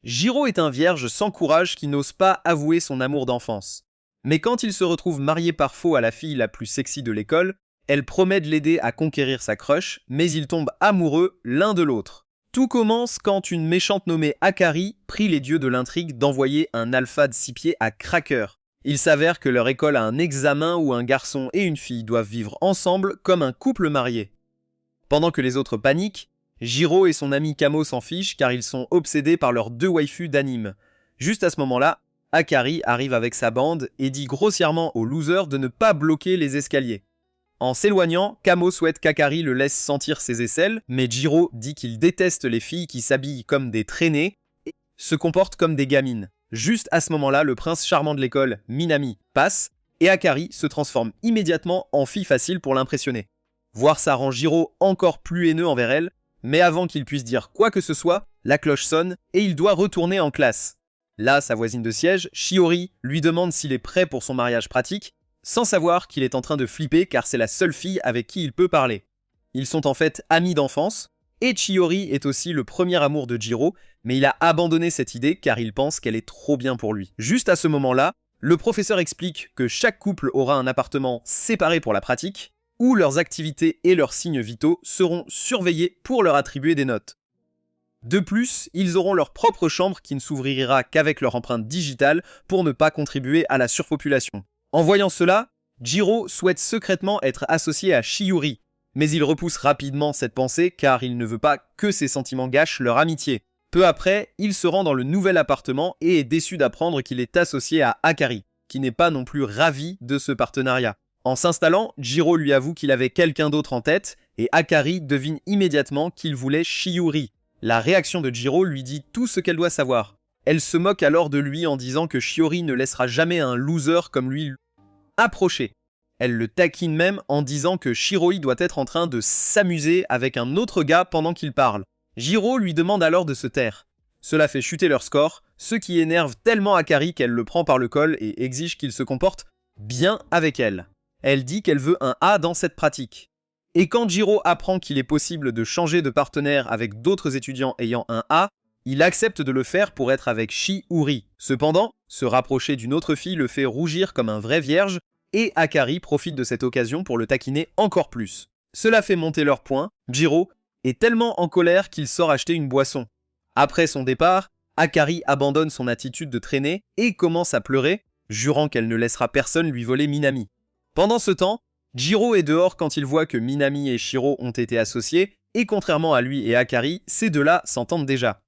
Jiro est un vierge sans courage qui n'ose pas avouer son amour d'enfance. Mais quand il se retrouve marié par faux à la fille la plus sexy de l'école, elle promet de l'aider à conquérir sa crush, mais ils tombent amoureux l'un de l'autre. Tout commence quand une méchante nommée Akari prie les dieux de l'intrigue d'envoyer un alpha de 6 pieds à Cracker. Il s'avère que leur école a un examen où un garçon et une fille doivent vivre ensemble comme un couple marié. Pendant que les autres paniquent, Jiro et son ami Kamo s'en fichent car ils sont obsédés par leurs 2 waifus d'anime. Juste à ce moment-là, Akari arrive avec sa bande et dit grossièrement aux losers de ne pas bloquer les escaliers. En s'éloignant, Kamo souhaite qu'Akari le laisse sentir ses aisselles, mais Jiro dit qu'il déteste les filles qui s'habillent comme des traînées et se comportent comme des gamines. Juste à ce moment-là, le prince charmant de l'école, Minami, passe, et Akari se transforme immédiatement en fille facile pour l'impressionner. Voir ça rend Jiro encore plus haineux envers elle, mais avant qu'il puisse dire quoi que ce soit, la cloche sonne et il doit retourner en classe. Là, sa voisine de siège, Shiori, lui demande s'il est prêt pour son mariage pratique, sans savoir qu'il est en train de flipper car c'est la seule fille avec qui il peut parler. Ils sont en fait amis d'enfance, et Chiori est aussi le premier amour de Jiro, mais il a abandonné cette idée car il pense qu'elle est trop bien pour lui. Juste à ce moment-là, le professeur explique que chaque couple aura un appartement séparé pour la pratique, où leurs activités et leurs signes vitaux seront surveillés pour leur attribuer des notes. De plus, ils auront leur propre chambre qui ne s'ouvrira qu'avec leur empreinte digitale pour ne pas contribuer à la surpopulation. En voyant cela, Jiro souhaite secrètement être associé à Shiori, mais il repousse rapidement cette pensée car il ne veut pas que ses sentiments gâchent leur amitié. Peu après, il se rend dans le nouvel appartement et est déçu d'apprendre qu'il est associé à Akari, qui n'est pas non plus ravi de ce partenariat. En s'installant, Jiro lui avoue qu'il avait quelqu'un d'autre en tête et Akari devine immédiatement qu'il voulait Shiori. La réaction de Jiro lui dit tout ce qu'elle doit savoir. Elle se moque alors de lui en disant que Shiori ne laissera jamais un loser comme lui approcher. Elle le taquine même en disant que Shiroi doit être en train de s'amuser avec un autre gars pendant qu'il parle. Jiro lui demande alors de se taire. Cela fait chuter leur score, ce qui énerve tellement Akari qu'elle le prend par le col et exige qu'il se comporte bien avec elle. Elle dit qu'elle veut un A dans cette pratique. Et quand Jiro apprend qu'il est possible de changer de partenaire avec d'autres étudiants ayant un A, il accepte de le faire pour être avec Shiori. Cependant, se rapprocher d'une autre fille le fait rougir comme un vrai vierge, et Akari profite de cette occasion pour le taquiner encore plus. Cela fait monter leur point, Jiro est tellement en colère qu'il sort acheter une boisson. Après son départ, Akari abandonne son attitude de traîner et commence à pleurer, jurant qu'elle ne laissera personne lui voler Minami. Pendant ce temps, Jiro est dehors quand il voit que Minami et Shiro ont été associés, et contrairement à lui et Akari, ces deux-là s'entendent déjà.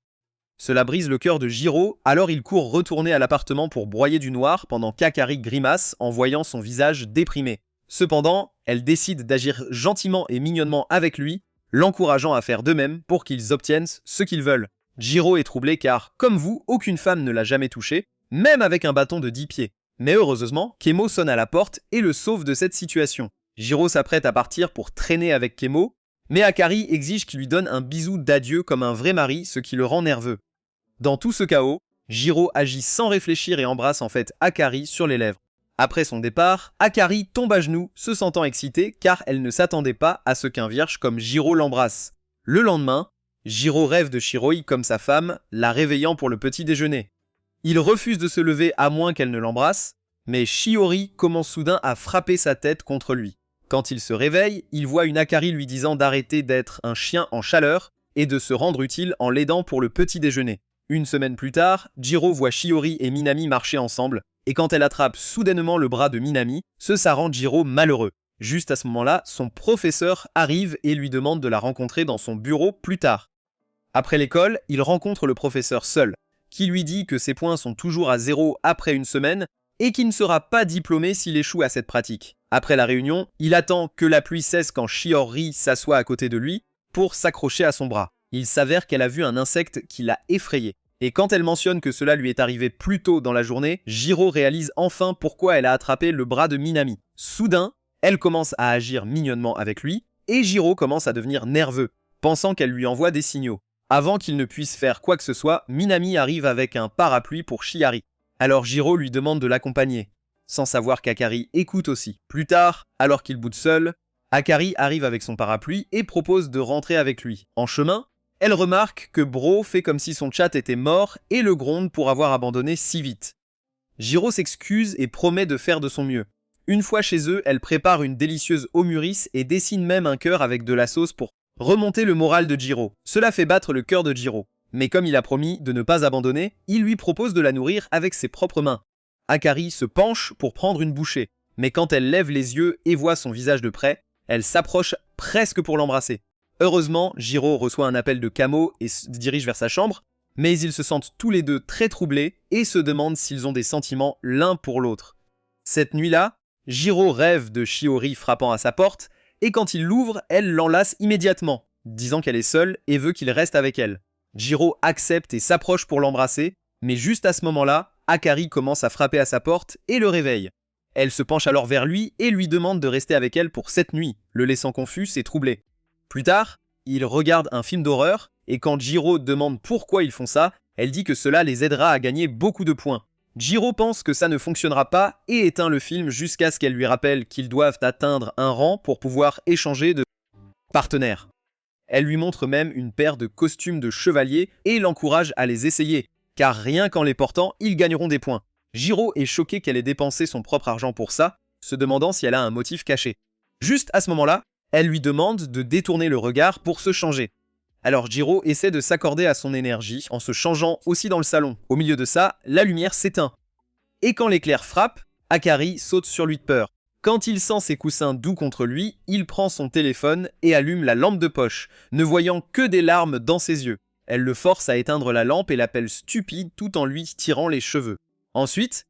Cela brise le cœur de Jiro, alors il court retourner à l'appartement pour broyer du noir pendant qu'Akari grimace en voyant son visage déprimé. Cependant, elle décide d'agir gentiment et mignonnement avec lui, l'encourageant à faire de même pour qu'ils obtiennent ce qu'ils veulent. Jiro est troublé car, comme vous, aucune femme ne l'a jamais touché, même avec un bâton de 10 pieds. Mais heureusement, Kemo sonne à la porte et le sauve de cette situation. Jiro s'apprête à partir pour traîner avec Kemo, mais Akari exige qu'il lui donne un bisou d'adieu comme un vrai mari, ce qui le rend nerveux. Dans tout ce chaos, Jiro agit sans réfléchir et embrasse en fait Akari sur les lèvres. Après son départ, Akari tombe à genoux, se sentant excitée car elle ne s'attendait pas à ce qu'un vierge comme Jiro l'embrasse. Le lendemain, Jiro rêve de Shiroi comme sa femme, la réveillant pour le petit déjeuner. Il refuse de se lever à moins qu'elle ne l'embrasse, mais Shiori commence soudain à frapper sa tête contre lui. Quand il se réveille, il voit une Akari lui disant d'arrêter d'être un chien en chaleur et de se rendre utile en l'aidant pour le petit déjeuner. Une semaine plus tard, Jiro voit Shiori et Minami marcher ensemble, et quand elle attrape soudainement le bras de Minami, ça rend Jiro malheureux. Juste à ce moment-là, son professeur arrive et lui demande de la rencontrer dans son bureau plus tard. Après l'école, il rencontre le professeur seul, qui lui dit que ses points sont toujours à 0 après une semaine et qu'il ne sera pas diplômé s'il échoue à cette pratique. Après la réunion, il attend que la pluie cesse quand Shiori s'assoit à côté de lui pour s'accrocher à son bras. Il s'avère qu'elle a vu un insecte qui l'a effrayée. Et quand elle mentionne que cela lui est arrivé plus tôt dans la journée, Jiro réalise enfin pourquoi elle a attrapé le bras de Minami. Soudain, elle commence à agir mignonnement avec lui, et Jiro commence à devenir nerveux, pensant qu'elle lui envoie des signaux. Avant qu'il ne puisse faire quoi que ce soit, Minami arrive avec un parapluie pour Shiari. Alors Jiro lui demande de l'accompagner, sans savoir qu'Akari écoute aussi. Plus tard, alors qu'il boude seul, Akari arrive avec son parapluie et propose de rentrer avec lui. En chemin, Elle remarque que Bro fait comme si son chat était mort et le gronde pour avoir abandonné si vite. Jiro s'excuse et promet de faire de son mieux. Une fois chez eux, elle prépare une délicieuse omuris et dessine même un cœur avec de la sauce pour remonter le moral de Jiro. Cela fait battre le cœur de Jiro. Mais comme il a promis de ne pas abandonner, il lui propose de la nourrir avec ses propres mains. Akari se penche pour prendre une bouchée, mais quand elle lève les yeux et voit son visage de près, elle s'approche presque pour l'embrasser. Heureusement, Jiro reçoit un appel de Kamo et se dirige vers sa chambre, mais ils se sentent tous les deux très troublés et se demandent s'ils ont des sentiments l'un pour l'autre. Cette nuit-là, Jiro rêve de Shiori frappant à sa porte, et quand il l'ouvre, elle l'enlace immédiatement, disant qu'elle est seule et veut qu'il reste avec elle. Jiro accepte et s'approche pour l'embrasser, mais juste à ce moment-là, Akari commence à frapper à sa porte et le réveille. Elle se penche alors vers lui et lui demande de rester avec elle pour cette nuit, le laissant confus et troublé. Plus tard, ils regardent un film d'horreur, et quand Jiro demande pourquoi ils font ça, elle dit que cela les aidera à gagner beaucoup de points. Jiro pense que ça ne fonctionnera pas et éteint le film jusqu'à ce qu'elle lui rappelle qu'ils doivent atteindre un rang pour pouvoir échanger de partenaires. Elle lui montre même une paire de costumes de chevalier et l'encourage à les essayer, car rien qu'en les portant, ils gagneront des points. Jiro est choqué qu'elle ait dépensé son propre argent pour ça, se demandant si elle a un motif caché. Juste à ce moment-là, elle lui demande de détourner le regard pour se changer. Alors Jiro essaie de s'accorder à son énergie en se changeant aussi dans le salon. Au milieu de ça, la lumière s'éteint. Et quand l'éclair frappe, Akari saute sur lui de peur. Quand il sent ses coussins doux contre lui, il prend son téléphone et allume la lampe de poche, ne voyant que des larmes dans ses yeux. Elle le force à éteindre la lampe et l'appelle stupide tout en lui tirant les cheveux. Ensuite,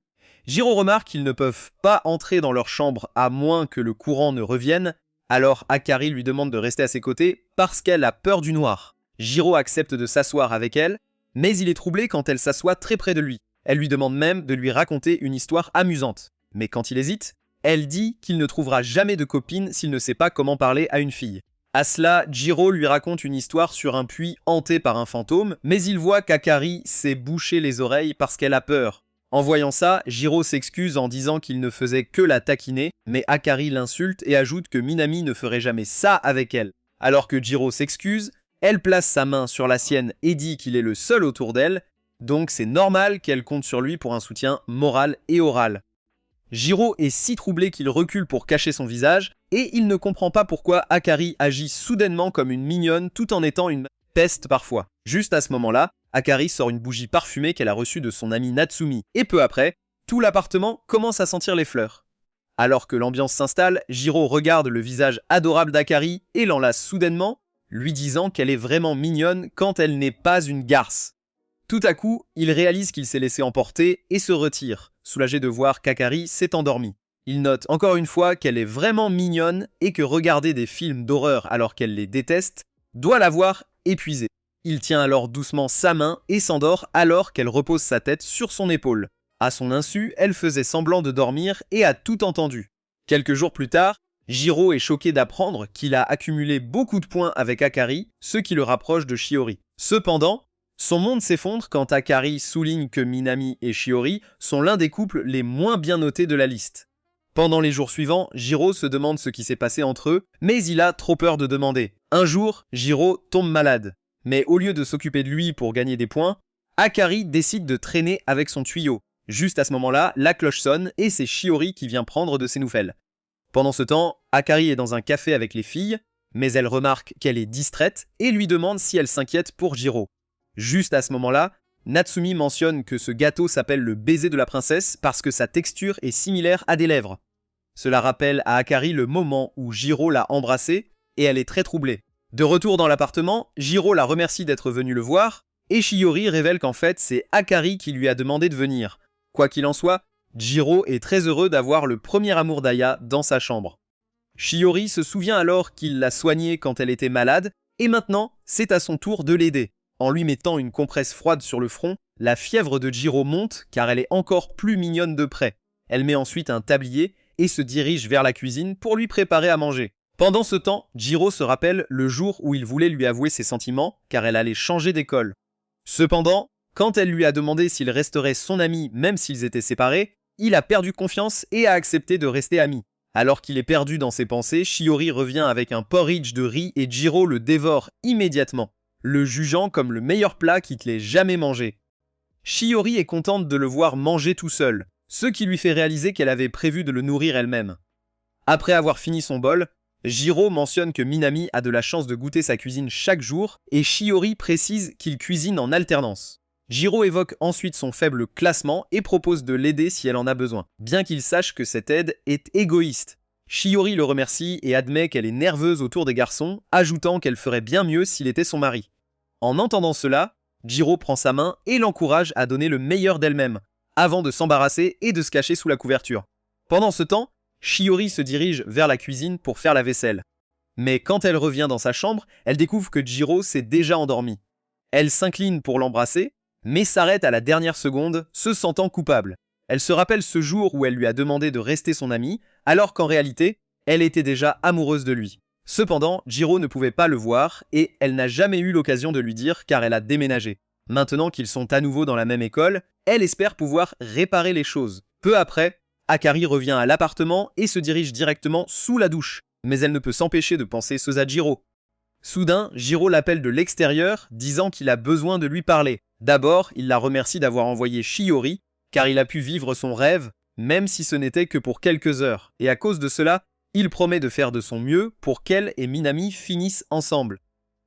Jiro remarque qu'ils ne peuvent pas entrer dans leur chambre à moins que le courant ne revienne. Alors Akari lui demande de rester à ses côtés parce qu'elle a peur du noir. Jiro accepte de s'asseoir avec elle, mais il est troublé quand elle s'assoit très près de lui. Elle lui demande même de lui raconter une histoire amusante. Mais quand il hésite, elle dit qu'il ne trouvera jamais de copine s'il ne sait pas comment parler à une fille. À cela, Jiro lui raconte une histoire sur un puits hanté par un fantôme, mais il voit qu'Akari s'est bouché les oreilles parce qu'elle a peur. En voyant ça, Jiro s'excuse en disant qu'il ne faisait que la taquiner, mais Akari l'insulte et ajoute que Minami ne ferait jamais ça avec elle. Alors que Jiro s'excuse, elle place sa main sur la sienne et dit qu'il est le seul autour d'elle, donc c'est normal qu'elle compte sur lui pour un soutien moral et oral. Jiro est si troublé qu'il recule pour cacher son visage, et il ne comprend pas pourquoi Akari agit soudainement comme une mignonne tout en étant une peste parfois. Juste à ce moment-là, Akari sort une bougie parfumée qu'elle a reçue de son amie Natsumi, et peu après, tout l'appartement commence à sentir les fleurs. Alors que l'ambiance s'installe, Jiro regarde le visage adorable d'Akari et l'enlace soudainement, lui disant qu'elle est vraiment mignonne quand elle n'est pas une garce. Tout à coup, il réalise qu'il s'est laissé emporter et se retire, soulagé de voir qu'Akari s'est endormie. Il note encore une fois qu'elle est vraiment mignonne et que regarder des films d'horreur alors qu'elle les déteste doit l'avoir épuisée. Il tient alors doucement sa main et s'endort alors qu'elle repose sa tête sur son épaule. À son insu, elle faisait semblant de dormir et a tout entendu. Quelques jours plus tard, Jiro est choqué d'apprendre qu'il a accumulé beaucoup de points avec Akari, ce qui le rapproche de Shiori. Cependant, son monde s'effondre quand Akari souligne que Minami et Shiori sont l'un des couples les moins bien notés de la liste. Pendant les jours suivants, Jiro se demande ce qui s'est passé entre eux, mais il a trop peur de demander. Un jour, Jiro tombe malade. Mais au lieu de s'occuper de lui pour gagner des points, Akari décide de traîner avec son tuyau. Juste à ce moment-là, la cloche sonne et c'est Shiori qui vient prendre de ses nouvelles. Pendant ce temps, Akari est dans un café avec les filles, mais elle remarque qu'elle est distraite et lui demande si elle s'inquiète pour Jiro. Juste à ce moment-là, Natsumi mentionne que ce gâteau s'appelle le baiser de la princesse parce que sa texture est similaire à des lèvres. Cela rappelle à Akari le moment où Jiro l'a embrassée et elle est très troublée. De retour dans l'appartement, Jiro la remercie d'être venu le voir et Shiori révèle qu'en fait c'est Akari qui lui a demandé de venir. Quoi qu'il en soit, Jiro est très heureux d'avoir le premier amour d'Aya dans sa chambre. Shiori se souvient alors qu'il l'a soignée quand elle était malade et maintenant c'est à son tour de l'aider. En lui mettant une compresse froide sur le front, la fièvre de Jiro monte car elle est encore plus mignonne de près. Elle met ensuite un tablier et se dirige vers la cuisine pour lui préparer à manger. Pendant ce temps, Jiro se rappelle le jour où il voulait lui avouer ses sentiments car elle allait changer d'école. Cependant, quand elle lui a demandé s'il resterait son ami même s'ils étaient séparés, il a perdu confiance et a accepté de rester ami. Alors qu'il est perdu dans ses pensées, Shiori revient avec un porridge de riz et Jiro le dévore immédiatement. le jugeant comme le meilleur plat qu'il ait jamais mangé. Shiori est contente de le voir manger tout seul, ce qui lui fait réaliser qu'elle avait prévu de le nourrir elle-même. Après avoir fini son bol, Jiro mentionne que Minami a de la chance de goûter sa cuisine chaque jour et Shiori précise qu'il cuisine en alternance. Jiro évoque ensuite son faible classement et propose de l'aider si elle en a besoin, bien qu'il sache que cette aide est égoïste. Shiori le remercie et admet qu'elle est nerveuse autour des garçons, ajoutant qu'elle ferait bien mieux s'il était son mari. En entendant cela, Jiro prend sa main et l'encourage à donner le meilleur d'elle-même, avant de s'embarrasser et de se cacher sous la couverture. Pendant ce temps, Shiori se dirige vers la cuisine pour faire la vaisselle. Mais quand elle revient dans sa chambre, elle découvre que Jiro s'est déjà endormi. Elle s'incline pour l'embrasser, mais s'arrête à la dernière seconde, se sentant coupable. Elle se rappelle ce jour où elle lui a demandé de rester son amie, alors qu'en réalité, elle était déjà amoureuse de lui. Cependant, Jiro ne pouvait pas le voir et elle n'a jamais eu l'occasion de lui dire car elle a déménagé. Maintenant qu'ils sont à nouveau dans la même école, elle espère pouvoir réparer les choses. Peu après, Akari revient à l'appartement et se dirige directement sous la douche, mais elle ne peut s'empêcher de penser à Jiro. Soudain, Jiro l'appelle de l'extérieur, disant qu'il a besoin de lui parler. D'abord, il la remercie d'avoir envoyé Shiori, car il a pu vivre son rêve, même si ce n'était que pour quelques heures, et à cause de cela, il promet de faire de son mieux pour qu'elle et Minami finissent ensemble.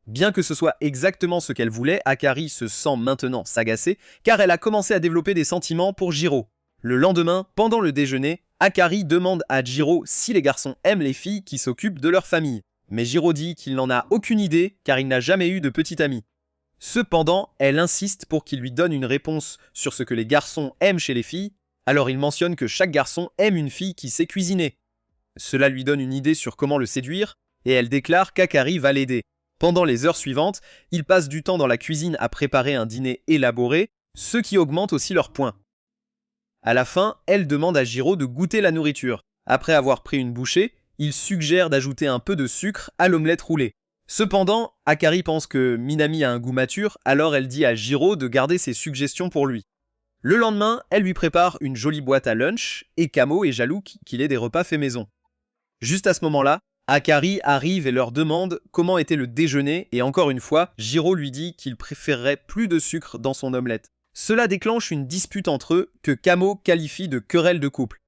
Bien que ce soit exactement ce qu'elle voulait, Akari se sent maintenant s'agacer, car elle a commencé à développer des sentiments pour Jiro. Le lendemain, pendant le déjeuner, Akari demande à Jiro si les garçons aiment les filles qui s'occupent de leur famille. Mais Jiro dit qu'il n'en a aucune idée car il n'a jamais eu de petite amie. Cependant, elle insiste pour qu'il lui donne une réponse sur ce que les garçons aiment chez les filles, alors il mentionne que chaque garçon aime une fille qui sait cuisiner. Cela lui donne une idée sur comment le séduire, et elle déclare qu'Akari va l'aider. Pendant les heures suivantes, ils passent du temps dans la cuisine à préparer un dîner élaboré, ce qui augmente aussi leurs points. À la fin, elle demande à Jiro de goûter la nourriture. Après avoir pris une bouchée, il suggère d'ajouter un peu de sucre à l'omelette roulée. Cependant, Akari pense que Minami a un goût mature, alors elle dit à Jiro de garder ses suggestions pour lui. Le lendemain, elle lui prépare une jolie boîte à lunch, et Kamo est jaloux qu'il ait des repas faits maison. Juste à ce moment-là, Akari arrive et leur demande comment était le déjeuner, et encore une fois, Jiro lui dit qu'il préférerait plus de sucre dans son omelette. Cela déclenche une dispute entre eux que Kamo qualifie de querelle de couple.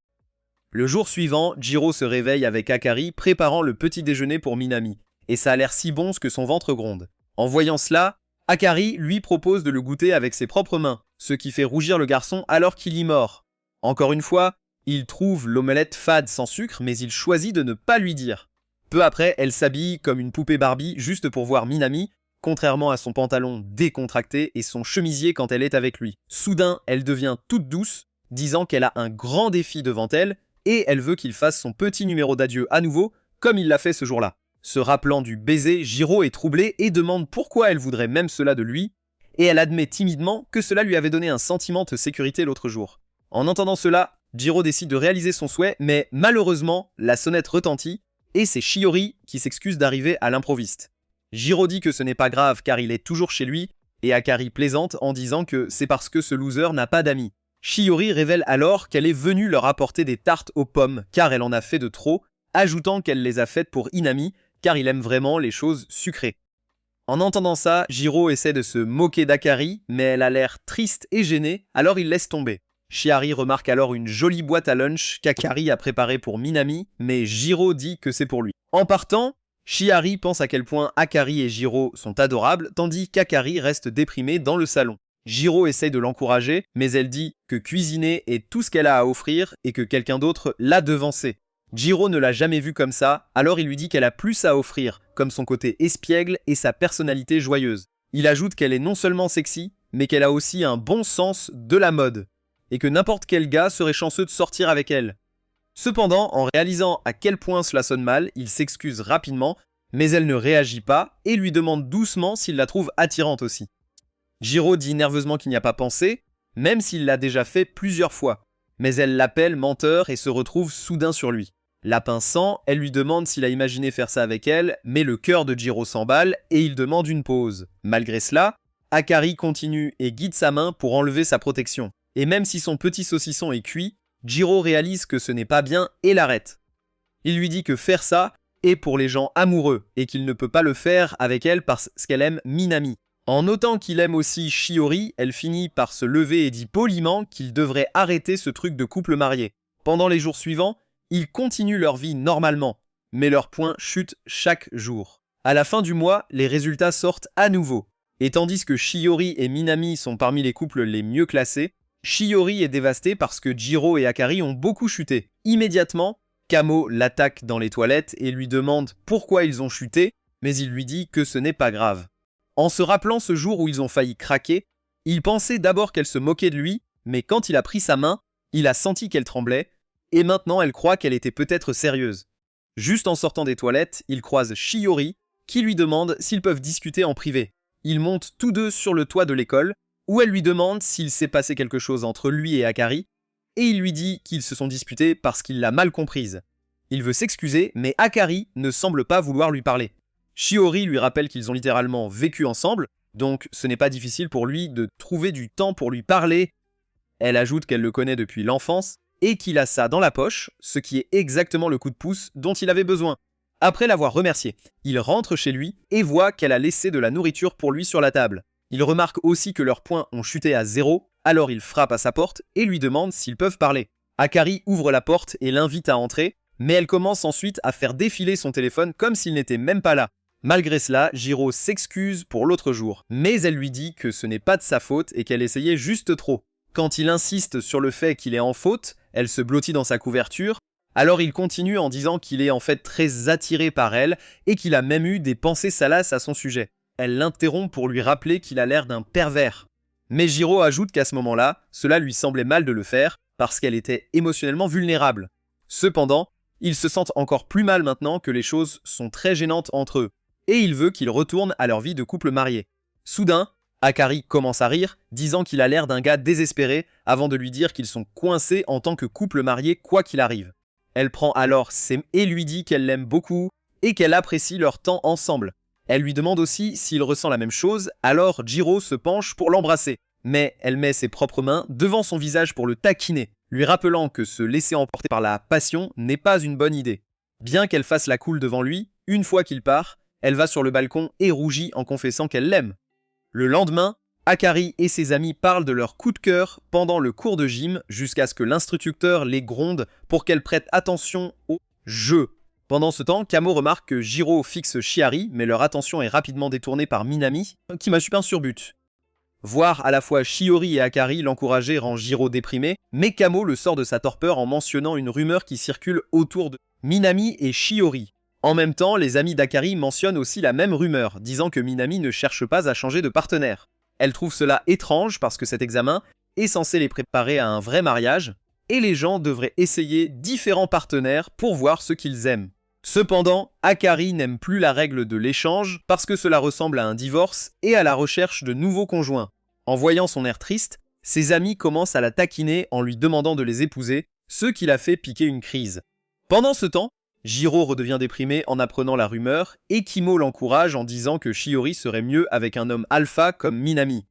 Le jour suivant, Jiro se réveille avec Akari préparant le petit déjeuner pour Minami, et ça a l'air si bon que son ventre gronde. En voyant cela, Akari lui propose de le goûter avec ses propres mains, ce qui fait rougir le garçon alors qu'il y mord. Encore une fois, il trouve l'omelette fade sans sucre, mais il choisit de ne pas lui dire. Peu après, elle s'habille comme une poupée Barbie juste pour voir Minami, contrairement à son pantalon décontracté et son chemisier quand elle est avec lui. Soudain, elle devient toute douce, disant qu'elle a un grand défi devant elle, et elle veut qu'il fasse son petit numéro d'adieu à nouveau, comme il l'a fait ce jour-là. Se rappelant du baiser, Jiro est troublé et demande pourquoi elle voudrait même cela de lui, et elle admet timidement que cela lui avait donné un sentiment de sécurité l'autre jour. En entendant cela, Jiro décide de réaliser son souhait, mais malheureusement, la sonnette retentit, et c'est Shiori qui s'excuse d'arriver à l'improviste. Jiro dit que ce n'est pas grave car il est toujours chez lui, et Akari plaisante en disant que c'est parce que ce loser n'a pas d'amis. Shiori révèle alors qu'elle est venue leur apporter des tartes aux pommes car elle en a fait de trop, ajoutant qu'elle les a faites pour Inami car il aime vraiment les choses sucrées. En entendant ça, Jiro essaie de se moquer d'Akari, mais elle a l'air triste et gênée, alors il laisse tomber. Shiari remarque alors une jolie boîte à lunch qu'Akari a préparée pour Minami, mais Jiro dit que c'est pour lui. En partant, Shiari pense à quel point Akari et Jiro sont adorables, tandis qu'Akari reste déprimée dans le salon. Jiro essaye de l'encourager, mais elle dit que cuisiner est tout ce qu'elle a à offrir et que quelqu'un d'autre l'a devancée. Jiro ne l'a jamais vue comme ça, alors il lui dit qu'elle a plus à offrir, comme son côté espiègle et sa personnalité joyeuse. Il ajoute qu'elle est non seulement sexy, mais qu'elle a aussi un bon sens de la mode, et que n'importe quel gars serait chanceux de sortir avec elle. Cependant, en réalisant à quel point cela sonne mal, il s'excuse rapidement, mais elle ne réagit pas et lui demande doucement s'il la trouve attirante aussi. Jiro dit nerveusement qu'il n'y a pas pensé, même s'il l'a déjà fait plusieurs fois, mais elle l'appelle menteur et se retrouve soudain sur lui. La pinçant, elle lui demande s'il a imaginé faire ça avec elle, mais le cœur de Jiro s'emballe et il demande une pause. Malgré cela, Akari continue et guide sa main pour enlever sa protection. Et même si son petit saucisson est cuit, Jiro réalise que ce n'est pas bien et l'arrête. Il lui dit que faire ça est pour les gens amoureux et qu'il ne peut pas le faire avec elle parce qu'elle aime Minami. En notant qu'il aime aussi Shiori, elle finit par se lever et dit poliment qu'il devrait arrêter ce truc de couple marié. Pendant les jours suivants, ils continuent leur vie normalement, mais leurs points chutent chaque jour. À la fin du mois, les résultats sortent à nouveau. Et tandis que Shiori et Minami sont parmi les couples les mieux classés, Shiori est dévastée parce que Jiro et Akari ont beaucoup chuté. Immédiatement, Kamo l'attaque dans les toilettes et lui demande pourquoi ils ont chuté, mais il lui dit que ce n'est pas grave. En se rappelant ce jour où ils ont failli craquer, il pensait d'abord qu'elle se moquait de lui, mais quand il a pris sa main, il a senti qu'elle tremblait, et maintenant elle croit qu'elle était peut-être sérieuse. Juste en sortant des toilettes, il croise Shiori, qui lui demande s'ils peuvent discuter en privé. Ils montent tous deux sur le toit de l'école, où elle lui demande s'il s'est passé quelque chose entre lui et Akari, et il lui dit qu'ils se sont disputés parce qu'il l'a mal comprise. Il veut s'excuser, mais Akari ne semble pas vouloir lui parler. Shiori lui rappelle qu'ils ont littéralement vécu ensemble, donc ce n'est pas difficile pour lui de trouver du temps pour lui parler. Elle ajoute qu'elle le connaît depuis l'enfance et qu'il a ça dans la poche, ce qui est exactement le coup de pouce dont il avait besoin. Après l'avoir remercié, il rentre chez lui et voit qu'elle a laissé de la nourriture pour lui sur la table. Il remarque aussi que leurs points ont chuté à 0, alors il frappe à sa porte et lui demande s'ils peuvent parler. Akari ouvre la porte et l'invite à entrer, mais elle commence ensuite à faire défiler son téléphone comme s'il n'était même pas là. Malgré cela, Jiro s'excuse pour l'autre jour, mais elle lui dit que ce n'est pas de sa faute et qu'elle essayait juste trop. Quand il insiste sur le fait qu'il est en faute, elle se blottit dans sa couverture, alors il continue en disant qu'il est en fait très attiré par elle et qu'il a même eu des pensées salaces à son sujet. Elle l'interrompt pour lui rappeler qu'il a l'air d'un pervers. Mais Jiro ajoute qu'à ce moment-là, cela lui semblait mal de le faire parce qu'elle était émotionnellement vulnérable. Cependant, ils se sentent encore plus mal maintenant que les choses sont très gênantes entre eux. Et il veut qu'ils retournent à leur vie de couple marié. Soudain, Akari commence à rire, disant qu'il a l'air d'un gars désespéré avant de lui dire qu'ils sont coincés en tant que couple marié quoi qu'il arrive. Elle prend alors et lui dit qu'elle l'aime beaucoup et qu'elle apprécie leur temps ensemble. Elle lui demande aussi s'il ressent la même chose, alors Jiro se penche pour l'embrasser. Mais elle met ses propres mains devant son visage pour le taquiner, lui rappelant que se laisser emporter par la passion n'est pas une bonne idée. Bien qu'elle fasse la cool devant lui, une fois qu'il part, elle va sur le balcon et rougit en confessant qu'elle l'aime. Le lendemain, Akari et ses amis parlent de leur coup de cœur pendant le cours de gym jusqu'à ce que l'instructeur les gronde pour qu'elles prêtent attention au jeu. Pendant ce temps, Kamo remarque que Jiro fixe Shiari, mais leur attention est rapidement détournée par Minami, qui m'a un surbut. Voir à la fois Shiori et Akari l'encourager rend Jiro déprimé, mais Kamo le sort de sa torpeur en mentionnant une rumeur qui circule autour de Minami et Shiori. En même temps, les amis d'Akari mentionnent aussi la même rumeur, disant que Minami ne cherche pas à changer de partenaire. Elle trouve cela étrange parce que cet examen est censé les préparer à un vrai mariage, et les gens devraient essayer différents partenaires pour voir ce qu'ils aiment. Cependant, Akari n'aime plus la règle de l'échange parce que cela ressemble à un divorce et à la recherche de nouveaux conjoints. En voyant son air triste, ses amis commencent à la taquiner en lui demandant de les épouser, ce qui l'a fait piquer une crise. Pendant ce temps, Jiro redevient déprimé en apprenant la rumeur et Kimo l'encourage en disant que Shiori serait mieux avec un homme alpha comme Minami.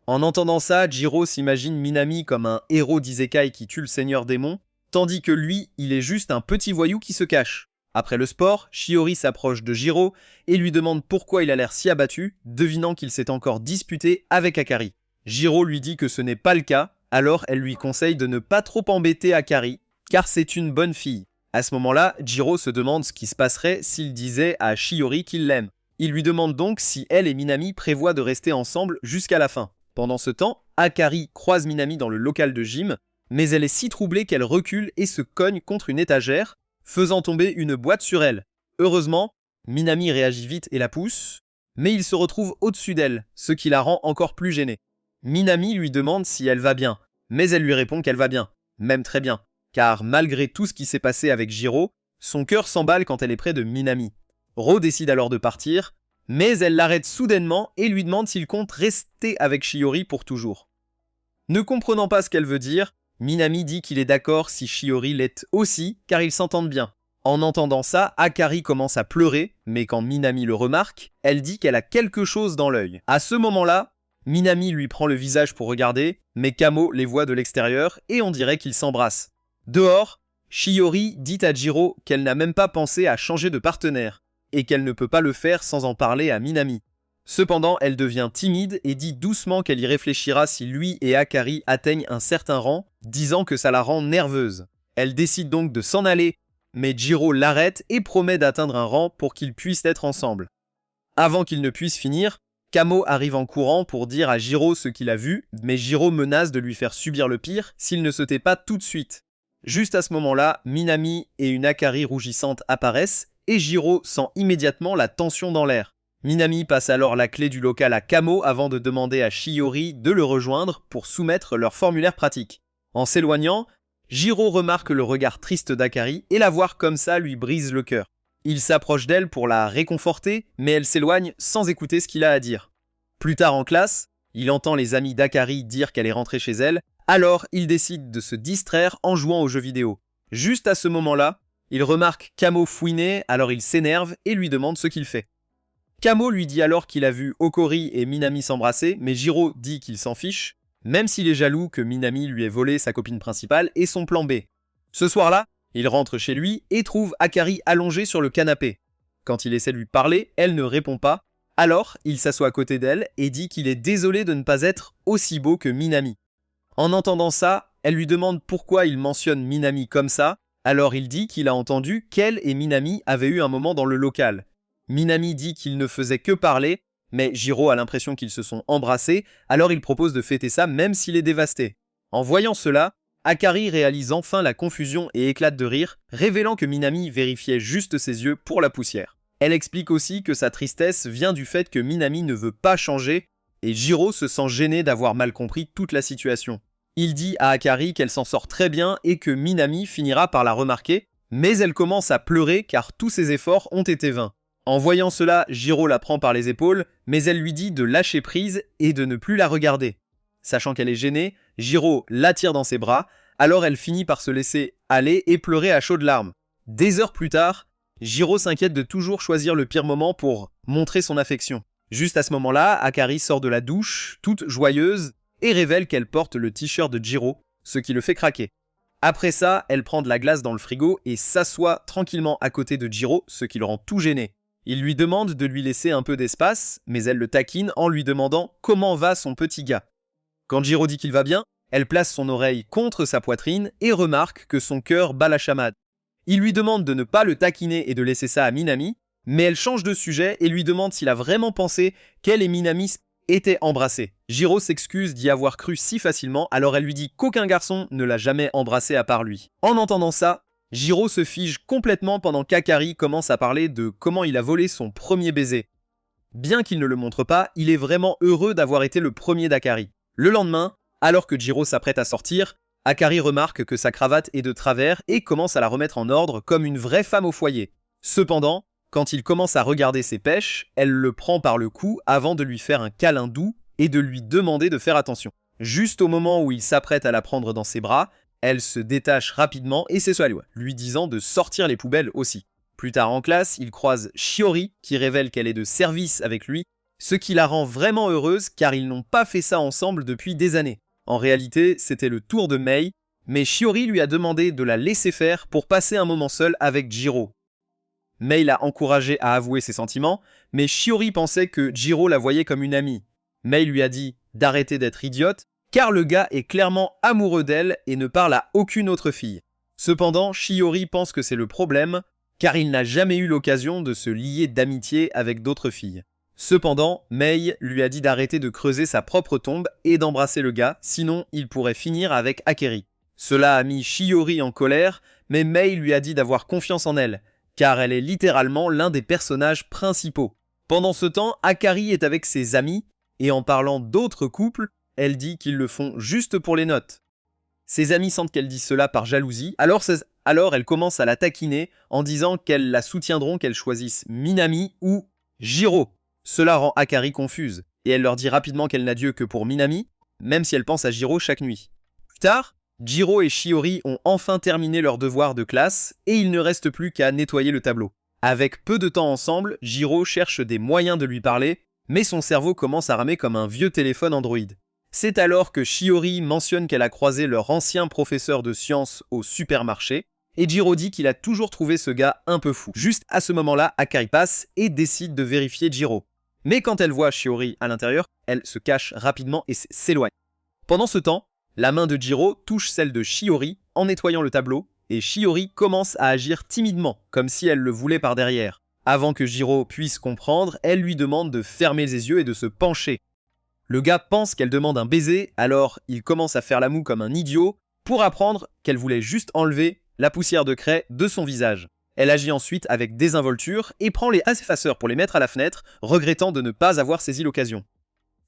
En entendant ça, Jiro s'imagine Minami comme un héros d'isekai qui tue le seigneur démon, tandis que lui, il est juste un petit voyou qui se cache. Après le sport, Shiori s'approche de Jiro et lui demande pourquoi il a l'air si abattu, devinant qu'il s'est encore disputé avec Akari. Jiro lui dit que ce n'est pas le cas, alors elle lui conseille de ne pas trop embêter Akari, car c'est une bonne fille. À ce moment-là, Jiro se demande ce qui se passerait s'il disait à Shiori qu'il l'aime. Il lui demande donc si elle et Minami prévoient de rester ensemble jusqu'à la fin. Pendant ce temps, Akari croise Minami dans le local de gym, mais elle est si troublée qu'elle recule et se cogne contre une étagère, faisant tomber une boîte sur elle. Heureusement, Minami réagit vite et la pousse, mais il se retrouve au-dessus d'elle, ce qui la rend encore plus gênée. Minami lui demande si elle va bien, mais elle lui répond qu'elle va bien, même très bien. Car malgré tout ce qui s'est passé avec Jiro, son cœur s'emballe quand elle est près de Minami. Ro décide alors de partir, mais elle l'arrête soudainement et lui demande s'il compte rester avec Shiori pour toujours. Ne comprenant pas ce qu'elle veut dire, Minami dit qu'il est d'accord si Shiori l'est aussi, car ils s'entendent bien. En entendant ça, Akari commence à pleurer, mais quand Minami le remarque, elle dit qu'elle a quelque chose dans l'œil. À ce moment-là, Minami lui prend le visage pour regarder, mais Kamo les voit de l'extérieur et on dirait qu'ils s'embrassent. Dehors, Shiori dit à Jiro qu'elle n'a même pas pensé à changer de partenaire, et qu'elle ne peut pas le faire sans en parler à Minami. Cependant, elle devient timide et dit doucement qu'elle y réfléchira si lui et Akari atteignent un certain rang, disant que ça la rend nerveuse. Elle décide donc de s'en aller, mais Jiro l'arrête et promet d'atteindre un rang pour qu'ils puissent être ensemble. Avant qu'ils ne puissent finir, Kamo arrive en courant pour dire à Jiro ce qu'il a vu, mais Jiro menace de lui faire subir le pire s'il ne se tait pas tout de suite. Juste à ce moment-là, Minami et une Akari rougissante apparaissent et Jiro sent immédiatement la tension dans l'air. Minami passe alors la clé du local à Kamo avant de demander à Shiori de le rejoindre pour soumettre leur formulaire pratique. En s'éloignant, Jiro remarque le regard triste d'Akari et la voir comme ça lui brise le cœur. Il s'approche d'elle pour la réconforter, mais elle s'éloigne sans écouter ce qu'il a à dire. Plus tard en classe, il entend les amis d'Akari dire qu'elle est rentrée chez elle, alors il décide de se distraire en jouant aux jeux vidéo. Juste à ce moment-là, il remarque Kamo fouiner, alors il s'énerve et lui demande ce qu'il fait. Kamo lui dit alors qu'il a vu Okori et Minami s'embrasser, mais Jiro dit qu'il s'en fiche, même s'il est jaloux que Minami lui ait volé sa copine principale et son plan B. Ce soir-là, il rentre chez lui et trouve Akari allongée sur le canapé. Quand il essaie de lui parler, elle ne répond pas, alors il s'assoit à côté d'elle et dit qu'il est désolé de ne pas être aussi beau que Minami. En entendant ça, elle lui demande pourquoi il mentionne Minami comme ça, alors il dit qu'il a entendu qu'elle et Minami avaient eu un moment dans le local. Minami dit qu'il ne faisait que parler, mais Jiro a l'impression qu'ils se sont embrassés, alors il propose de fêter ça même s'il est dévasté. En voyant cela, Akari réalise enfin la confusion et éclate de rire, révélant que Minami vérifiait juste ses yeux pour la poussière. Elle explique aussi que sa tristesse vient du fait que Minami ne veut pas changer, et Jiro se sent gêné d'avoir mal compris toute la situation. Il dit à Akari qu'elle s'en sort très bien et que Minami finira par la remarquer, mais elle commence à pleurer car tous ses efforts ont été vains. En voyant cela, Jiro la prend par les épaules, mais elle lui dit de lâcher prise et de ne plus la regarder. Sachant qu'elle est gênée, Jiro l'attire dans ses bras, alors elle finit par se laisser aller et pleurer à chaudes larmes. Des heures plus tard, Jiro s'inquiète de toujours choisir le pire moment pour montrer son affection. Juste à ce moment-là, Akari sort de la douche, toute joyeuse, et révèle qu'elle porte le t-shirt de Jiro, ce qui le fait craquer. Après ça, elle prend de la glace dans le frigo et s'assoit tranquillement à côté de Jiro, ce qui le rend tout gêné. Il lui demande de lui laisser un peu d'espace, mais elle le taquine en lui demandant comment va son petit gars. Quand Jiro dit qu'il va bien, elle place son oreille contre sa poitrine et remarque que son cœur bat la chamade. Il lui demande de ne pas le taquiner et de laisser ça à Minami, mais elle change de sujet et lui demande s'il a vraiment pensé qu'elle et Minami étaient embrassés. Jiro s'excuse d'y avoir cru si facilement, alors elle lui dit qu'aucun garçon ne l'a jamais embrassé à part lui. En entendant ça, Jiro se fige complètement pendant qu'Akari commence à parler de comment il a volé son premier baiser. Bien qu'il ne le montre pas, il est vraiment heureux d'avoir été le premier d'Akari. Le lendemain, alors que Jiro s'apprête à sortir, Akari remarque que sa cravate est de travers et commence à la remettre en ordre comme une vraie femme au foyer. Cependant, quand il commence à regarder ses pêches, elle le prend par le cou avant de lui faire un câlin doux et de lui demander de faire attention. Juste au moment où il s'apprête à la prendre dans ses bras, elle se détache rapidement et s'éloigne, lui disant de sortir les poubelles aussi. Plus tard en classe, il croise Shiori qui révèle qu'elle est de service avec lui, ce qui la rend vraiment heureuse car ils n'ont pas fait ça ensemble depuis des années. En réalité, c'était le tour de Mei, mais Shiori lui a demandé de la laisser faire pour passer un moment seul avec Jiro. Mei l'a encouragé à avouer ses sentiments, mais Shiori pensait que Jiro la voyait comme une amie. Mei lui a dit d'arrêter d'être idiote, car le gars est clairement amoureux d'elle et ne parle à aucune autre fille. Cependant, Shiori pense que c'est le problème, car il n'a jamais eu l'occasion de se lier d'amitié avec d'autres filles. Cependant, Mei lui a dit d'arrêter de creuser sa propre tombe et d'embrasser le gars, sinon il pourrait finir avec Akeri. Cela a mis Shiori en colère, mais Mei lui a dit d'avoir confiance en elle, car elle est littéralement l'un des personnages principaux. Pendant ce temps, Akari est avec ses amis, et en parlant d'autres couples, elle dit qu'ils le font juste pour les notes. Ses amis sentent qu'elle dit cela par jalousie, alors elle commence à la taquiner en disant qu'elles la soutiendront qu'elle choisisse Minami ou Jiro. Cela rend Akari confuse, et elle leur dit rapidement qu'elle n'a Dieu que pour Minami, même si elle pense à Jiro chaque nuit. Plus tard, Jiro et Shiori ont enfin terminé leurs devoirs de classe, et il ne reste plus qu'à nettoyer le tableau. Avec peu de temps ensemble, Jiro cherche des moyens de lui parler, mais son cerveau commence à ramer comme un vieux téléphone Android. C'est alors que Shiori mentionne qu'elle a croisé leur ancien professeur de sciences au supermarché, et Jiro dit qu'il a toujours trouvé ce gars un peu fou. Juste à ce moment-là, Akari passe et décide de vérifier Jiro. Mais quand elle voit Shiori à l'intérieur, elle se cache rapidement et s'éloigne. Pendant ce temps, la main de Jiro touche celle de Shiori en nettoyant le tableau, et Shiori commence à agir timidement, comme si elle le voulait par derrière. Avant que Jiro puisse comprendre, elle lui demande de fermer les yeux et de se pencher. Le gars pense qu'elle demande un baiser, alors il commence à faire la moue comme un idiot pour apprendre qu'elle voulait juste enlever la poussière de craie de son visage. Elle agit ensuite avec désinvolture et prend les effaceurs pour les mettre à la fenêtre, regrettant de ne pas avoir saisi l'occasion.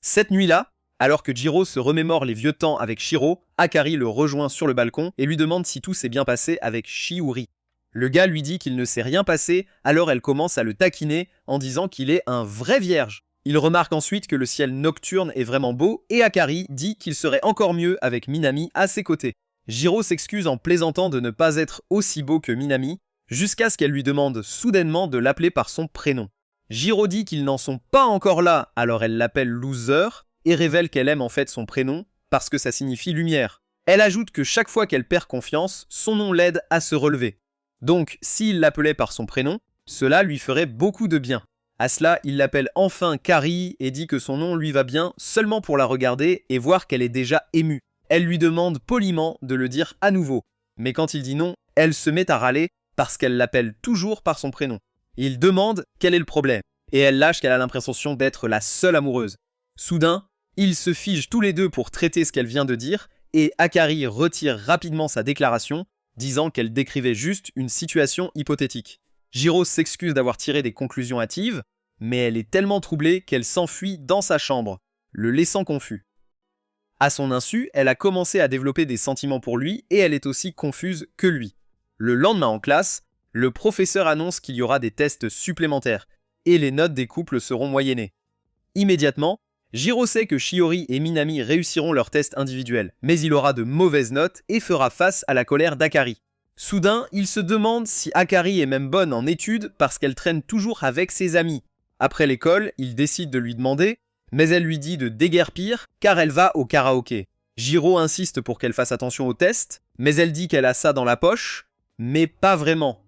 Cette nuit-là, alors que Jiro se remémore les vieux temps avec Shiro, Akari le rejoint sur le balcon et lui demande si tout s'est bien passé avec Shiori. Le gars lui dit qu'il ne s'est rien passé, alors elle commence à le taquiner en disant qu'il est un vrai vierge. Il remarque ensuite que le ciel nocturne est vraiment beau et Akari dit qu'il serait encore mieux avec Minami à ses côtés. Jiro s'excuse en plaisantant de ne pas être aussi beau que Minami, jusqu'à ce qu'elle lui demande soudainement de l'appeler par son prénom. Jiro dit qu'ils n'en sont pas encore là, alors elle l'appelle loser et révèle qu'elle aime en fait son prénom parce que ça signifie lumière. Elle ajoute que chaque fois qu'elle perd confiance, son nom l'aide à se relever. Donc, s'il l'appelait par son prénom, cela lui ferait beaucoup de bien. À cela, il l'appelle enfin Kari et dit que son nom lui va bien seulement pour la regarder et voir qu'elle est déjà émue. Elle lui demande poliment de le dire à nouveau. Mais quand il dit non, elle se met à râler parce qu'elle l'appelle toujours par son prénom. Il demande quel est le problème, et elle lâche qu'elle a l'impression d'être la seule amoureuse. Soudain, ils se figent tous les deux pour traiter ce qu'elle vient de dire, et Akari retire rapidement sa déclaration, disant qu'elle décrivait juste une situation hypothétique. Jiro s'excuse d'avoir tiré des conclusions hâtives, mais elle est tellement troublée qu'elle s'enfuit dans sa chambre, le laissant confus. À son insu, elle a commencé à développer des sentiments pour lui, et elle est aussi confuse que lui. Le lendemain en classe, le professeur annonce qu'il y aura des tests supplémentaires, et les notes des couples seront moyennées. Immédiatement, Jiro sait que Shiori et Minami réussiront leurs tests individuels, mais il aura de mauvaises notes et fera face à la colère d'Akari. Soudain, il se demande si Akari est même bonne en études parce qu'elle traîne toujours avec ses amis. Après l'école, il décide de lui demander, mais elle lui dit de déguerpir car elle va au karaoké. Jiro insiste pour qu'elle fasse attention aux tests, mais elle dit qu'elle a ça dans la poche, mais pas vraiment.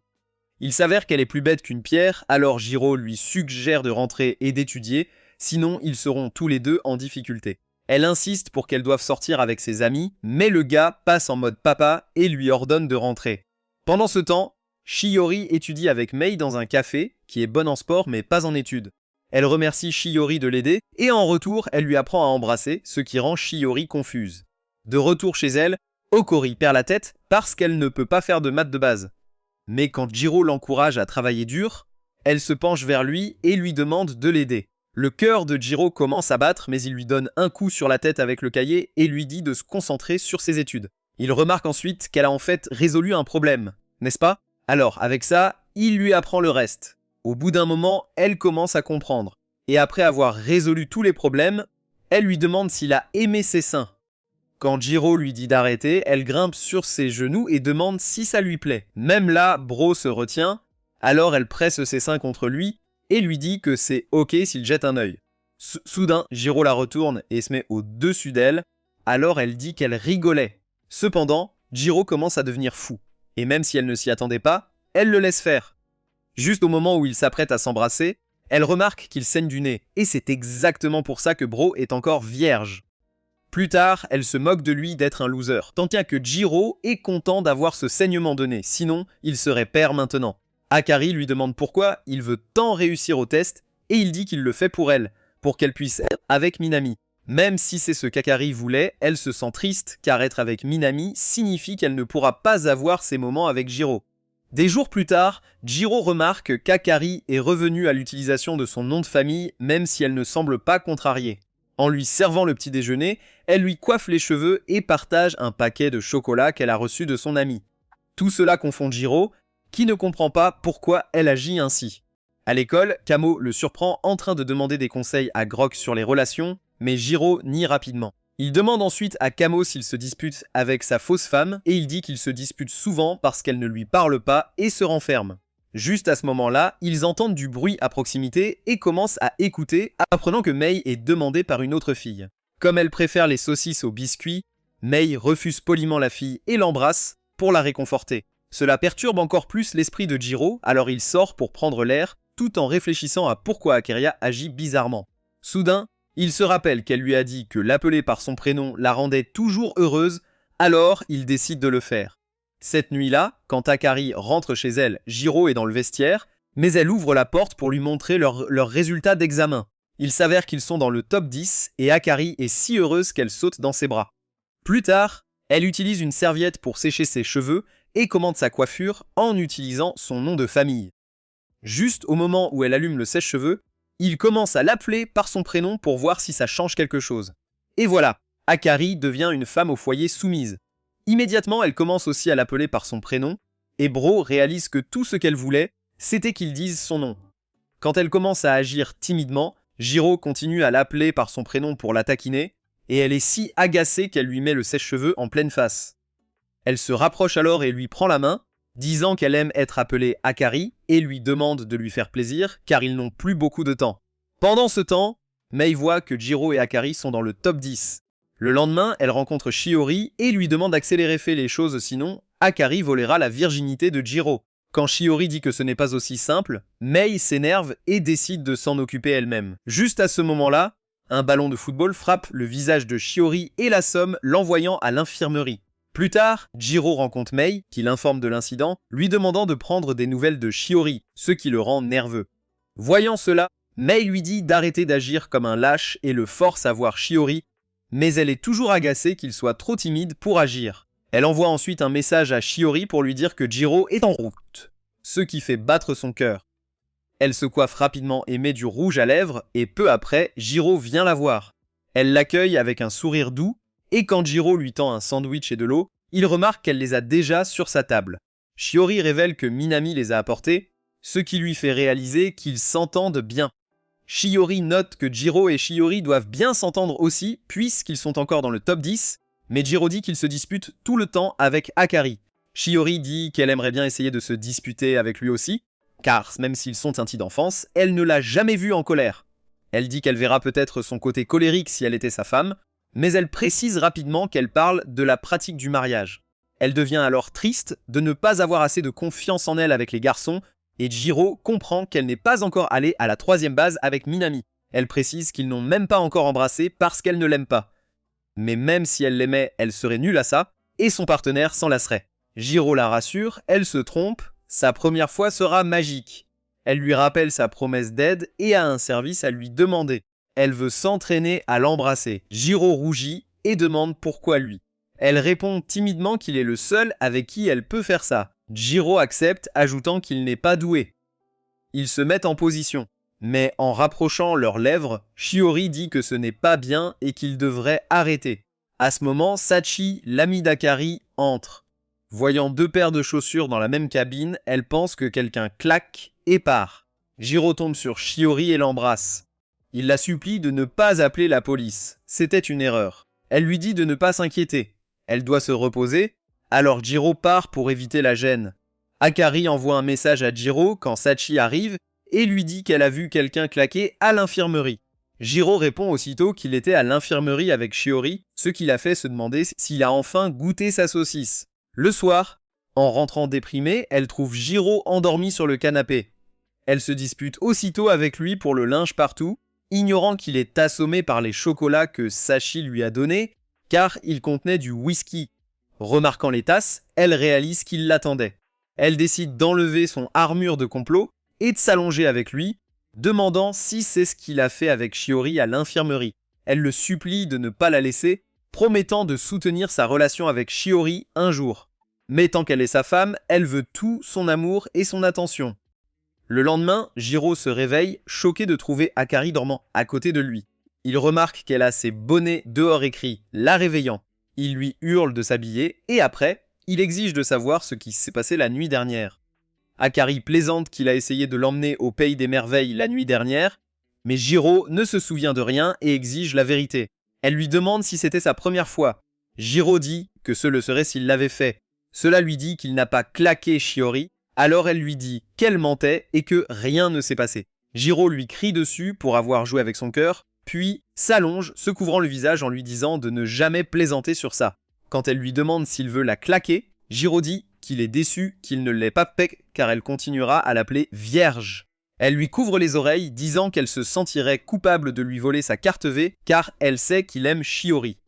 Il s'avère qu'elle est plus bête qu'une pierre, alors Jiro lui suggère de rentrer et d'étudier, sinon ils seront tous les deux en difficulté. Elle insiste pour qu'elle doive sortir avec ses amis, mais le gars passe en mode papa et lui ordonne de rentrer. Pendant ce temps, Shiori étudie avec Mei dans un café, qui est bonne en sport mais pas en études. Elle remercie Shiori de l'aider, et en retour, elle lui apprend à embrasser, ce qui rend Shiori confuse. De retour chez elle, Okori perd la tête parce qu'elle ne peut pas faire de maths de base. Mais quand Jiro l'encourage à travailler dur, elle se penche vers lui et lui demande de l'aider. Le cœur de Jiro commence à battre, mais il lui donne un coup sur la tête avec le cahier et lui dit de se concentrer sur ses études. Il remarque ensuite qu'elle a en fait résolu un problème, n'est-ce pas? Alors, avec ça, il lui apprend le reste. Au bout d'un moment, elle commence à comprendre. Et après avoir résolu tous les problèmes, elle lui demande s'il a aimé ses seins. Quand Jiro lui dit d'arrêter, elle grimpe sur ses genoux et demande si ça lui plaît. Même là, Bro se retient, alors elle presse ses seins contre lui et lui dit que c'est ok s'il jette un œil. Soudain, Jiro la retourne et se met au-dessus d'elle, alors elle dit qu'elle rigolait. Cependant, Jiro commence à devenir fou, et même si elle ne s'y attendait pas, elle le laisse faire. Juste au moment où ils s'apprêtent à s'embrasser, elle remarque qu'il saigne du nez, et c'est exactement pour ça que Bro est encore vierge. Plus tard, elle se moque de lui d'être un loser, tant que Jiro est content d'avoir ce saignement de nez, sinon il serait père maintenant. Akari lui demande pourquoi il veut tant réussir au test, et il dit qu'il le fait pour elle, pour qu'elle puisse être avec Minami. Même si c'est ce qu'Akari voulait, elle se sent triste, car être avec Minami signifie qu'elle ne pourra pas avoir ces moments avec Jiro. Des jours plus tard, Jiro remarque qu'Akari est revenue à l'utilisation de son nom de famille, même si elle ne semble pas contrariée. En lui servant le petit déjeuner, elle lui coiffe les cheveux et partage un paquet de chocolat qu'elle a reçu de son ami. Tout cela confond Jiro, qui ne comprend pas pourquoi elle agit ainsi. À l'école, Kamo le surprend en train de demander des conseils à Grok sur les relations, mais Jiro nie rapidement. Il demande ensuite à Kamo s'il se dispute avec sa fausse femme, et il dit qu'il se dispute souvent parce qu'elle ne lui parle pas et se renferme. Juste à ce moment-là, ils entendent du bruit à proximité et commencent à écouter, apprenant que Mei est demandée par une autre fille. Comme elle préfère les saucisses aux biscuits, Mei refuse poliment la fille et l'embrasse pour la réconforter. Cela perturbe encore plus l'esprit de Jiro, alors il sort pour prendre l'air, tout en réfléchissant à pourquoi Akeria agit bizarrement. Soudain, il se rappelle qu'elle lui a dit que l'appeler par son prénom la rendait toujours heureuse, alors il décide de le faire. Cette nuit-là, quand Akari rentre chez elle, Jiro est dans le vestiaire, mais elle ouvre la porte pour lui montrer leurs résultats d'examen. Il s'avère qu'ils sont dans le top 10 et Akari est si heureuse qu'elle saute dans ses bras. Plus tard, elle utilise une serviette pour sécher ses cheveux et commande sa coiffure en utilisant son nom de famille. Juste au moment où elle allume le sèche-cheveux, il commence à l'appeler par son prénom pour voir si ça change quelque chose. Et voilà, Akari devient une femme au foyer soumise. Immédiatement, elle commence aussi à l'appeler par son prénom, et Bro réalise que tout ce qu'elle voulait, c'était qu'il dise son nom. Quand elle commence à agir timidement, Jiro continue à l'appeler par son prénom pour la taquiner, et elle est si agacée qu'elle lui met le sèche-cheveux en pleine face. Elle se rapproche alors et lui prend la main, disant qu'elle aime être appelée Akari et lui demande de lui faire plaisir car ils n'ont plus beaucoup de temps. Pendant ce temps, Mei voit que Jiro et Akari sont dans le top 10. Le lendemain, elle rencontre Shiori et lui demande d'accélérer les choses sinon Akari volera la virginité de Jiro. Quand Shiori dit que ce n'est pas aussi simple, Mei s'énerve et décide de s'en occuper elle-même. Juste à ce moment-là, un ballon de football frappe le visage de Shiori et l'assomme, l'envoyant à l'infirmerie. Plus tard, Jiro rencontre Mei, qui l'informe de l'incident, lui demandant de prendre des nouvelles de Shiori, ce qui le rend nerveux. Voyant cela, Mei lui dit d'arrêter d'agir comme un lâche et le force à voir Shiori, mais elle est toujours agacée qu'il soit trop timide pour agir. Elle envoie ensuite un message à Shiori pour lui dire que Jiro est en route, ce qui fait battre son cœur. Elle se coiffe rapidement et met du rouge à lèvres, et peu après, Jiro vient la voir. Elle l'accueille avec un sourire doux, et quand Jiro lui tend un sandwich et de l'eau, il remarque qu'elle les a déjà sur sa table. Shiori révèle que Minami les a apportés, ce qui lui fait réaliser qu'ils s'entendent bien. Shiori note que Jiro et Shiori doivent bien s'entendre aussi, puisqu'ils sont encore dans le top 10, mais Jiro dit qu'ils se disputent tout le temps avec Akari. Shiori dit qu'elle aimerait bien essayer de se disputer avec lui aussi, car même s'ils sont intimes d'enfance, elle ne l'a jamais vu en colère. Elle dit qu'elle verra peut-être son côté colérique si elle était sa femme, mais elle précise rapidement qu'elle parle de la pratique du mariage. Elle devient alors triste de ne pas avoir assez de confiance en elle avec les garçons, et Jiro comprend qu'elle n'est pas encore allée à la 3e base avec Minami. Elle précise qu'ils n'ont même pas encore embrassé parce qu'elle ne l'aime pas. Mais même si elle l'aimait, elle serait nulle à ça, et son partenaire s'en lasserait. Jiro la rassure, elle se trompe, sa première fois sera magique. Elle lui rappelle sa promesse d'aide et a un service à lui demander. Elle veut s'entraîner à l'embrasser. Jiro rougit et demande pourquoi lui. Elle répond timidement qu'il est le seul avec qui elle peut faire ça. Jiro accepte, ajoutant qu'il n'est pas doué. Ils se mettent en position. Mais en rapprochant leurs lèvres, Shiori dit que ce n'est pas bien et qu'ils devraient arrêter. À ce moment, Sachi, l'ami d'Akari, entre. Voyant 2 paires de chaussures dans la même cabine, elle pense que quelqu'un claque et part. Jiro tombe sur Shiori et l'embrasse. Il la supplie de ne pas appeler la police. C'était une erreur. Elle lui dit de ne pas s'inquiéter. Elle doit se reposer, alors Jiro part pour éviter la gêne. Akari envoie un message à Jiro quand Sachi arrive et lui dit qu'elle a vu quelqu'un claquer à l'infirmerie. Jiro répond aussitôt qu'il était à l'infirmerie avec Shiori, ce qui l'a fait se demander s'il a enfin goûté sa saucisse. Le soir, en rentrant déprimée, elle trouve Jiro endormi sur le canapé. Elle se dispute aussitôt avec lui pour le linge partout, ignorant qu'il est assommé par les chocolats que Sachi lui a donnés, car ils contenaient du whisky. Remarquant les tasses, elle réalise qu'il l'attendait. Elle décide d'enlever son armure de complot et de s'allonger avec lui, demandant si c'est ce qu'il a fait avec Shiori à l'infirmerie. Elle le supplie de ne pas la laisser, promettant de soutenir sa relation avec Shiori un jour. Mais tant qu'elle est sa femme, elle veut tout son amour et son attention. Le lendemain, Jiro se réveille, choqué de trouver Akari dormant à côté de lui. Il remarque qu'elle a ses bonnets dehors écrits « La réveillant ». Il lui hurle de s'habiller et après, il exige de savoir ce qui s'est passé la nuit dernière. Akari plaisante qu'il a essayé de l'emmener au pays des merveilles la nuit dernière, mais Jiro ne se souvient de rien et exige la vérité. Elle lui demande si c'était sa première fois. Jiro dit que ce le serait s'il l'avait fait. Cela lui dit qu'il n'a pas claqué Shiori, alors elle lui dit qu'elle mentait et que rien ne s'est passé. Jiro lui crie dessus pour avoir joué avec son cœur, puis s'allonge, se couvrant le visage en lui disant de ne jamais plaisanter sur ça. Quand elle lui demande s'il veut la claquer, Jiro dit qu'il est déçu qu'il ne l'ait pas fait car elle continuera à l'appeler Vierge. Elle lui couvre les oreilles, disant qu'elle se sentirait coupable de lui voler sa carte V car elle sait qu'il aime Shiori.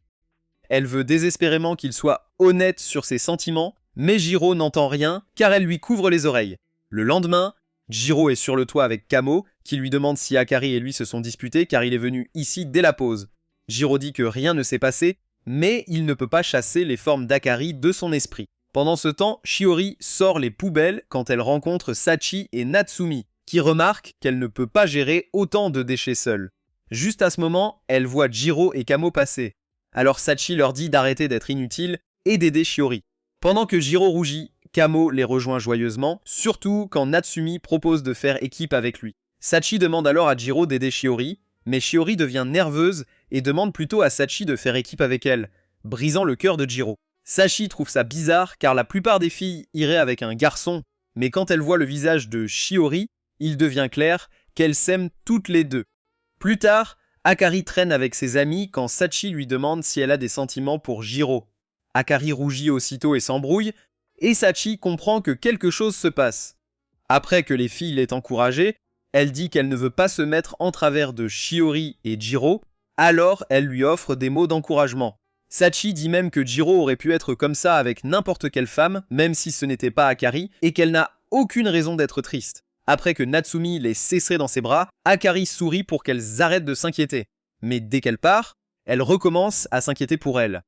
Elle veut désespérément qu'il soit honnête sur ses sentiments, mais Jiro n'entend rien car elle lui couvre les oreilles. Le lendemain, Jiro est sur le toit avec Kamo, qui lui demande si Akari et lui se sont disputés car il est venu ici dès la pause. Jiro dit que rien ne s'est passé, mais il ne peut pas chasser les formes d'Akari de son esprit. Pendant ce temps, Shiori sort les poubelles quand elle rencontre Sachi et Natsumi, qui remarquent qu'elle ne peut pas gérer autant de déchets seule. Juste à ce moment, elle voit Jiro et Kamo passer. Alors Sachi leur dit d'arrêter d'être inutile et d'aider Shiori. Pendant que Jiro rougit, Kamo les rejoint joyeusement, surtout quand Natsumi propose de faire équipe avec lui. Sachi demande alors à Jiro d'aider Shiori, mais Shiori devient nerveuse et demande plutôt à Sachi de faire équipe avec elle, brisant le cœur de Jiro. Sachi trouve ça bizarre car la plupart des filles iraient avec un garçon, mais quand elle voit le visage de Shiori, il devient clair qu'elles s'aiment toutes les deux. Plus tard, Akari traîne avec ses amis quand Sachi lui demande si elle a des sentiments pour Jiro. Akari rougit aussitôt et s'embrouille, et Sachi comprend que quelque chose se passe. Après que les filles l'aient encouragée, elle dit qu'elle ne veut pas se mettre en travers de Shiori et Jiro, alors elle lui offre des mots d'encouragement. Sachi dit même que Jiro aurait pu être comme ça avec n'importe quelle femme, même si ce n'était pas Akari, et qu'elle n'a aucune raison d'être triste. Après que Natsumi les cesserait dans ses bras, Akari sourit pour qu'elles arrêtent de s'inquiéter. Mais dès qu'elle part, elle recommence à s'inquiéter pour elle.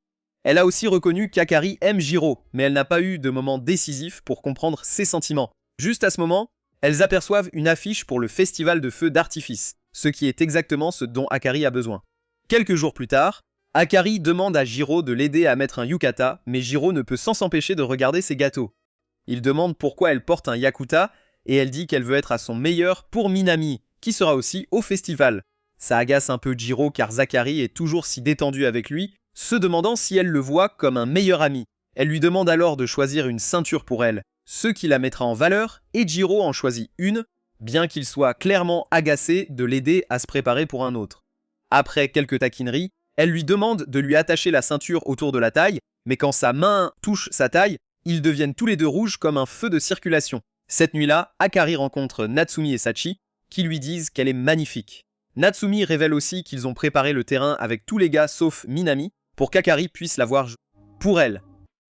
Elle a aussi reconnu qu'Akari aime Jiro, mais elle n'a pas eu de moment décisif pour comprendre ses sentiments. Juste à ce moment, elles aperçoivent une affiche pour le festival de feux d'artifice, ce qui est exactement ce dont Akari a besoin. Quelques jours plus tard, Akari demande à Jiro de l'aider à mettre un yukata, mais Jiro ne peut sans s'empêcher de regarder ses gâteaux. Il demande pourquoi elle porte un yakuta, et elle dit qu'elle veut être à son meilleur pour Minami, qui sera aussi au festival. Ça agace un peu Jiro car Zakari est toujours si détendu avec lui, se demandant si elle le voit comme un meilleur ami. Elle lui demande alors de choisir une ceinture pour elle, ce qui la mettra en valeur, et Jiro en choisit une, bien qu'il soit clairement agacé de l'aider à se préparer pour un autre. Après quelques taquineries, elle lui demande de lui attacher la ceinture autour de la taille, mais quand sa main touche sa taille, ils deviennent tous les deux rouges comme un feu de circulation. Cette nuit-là, Akari rencontre Natsumi et Sachi, qui lui disent qu'elle est magnifique. Natsumi révèle aussi qu'ils ont préparé le terrain avec tous les gars sauf Minami, pour qu'Akari puisse l'avoir pour elle.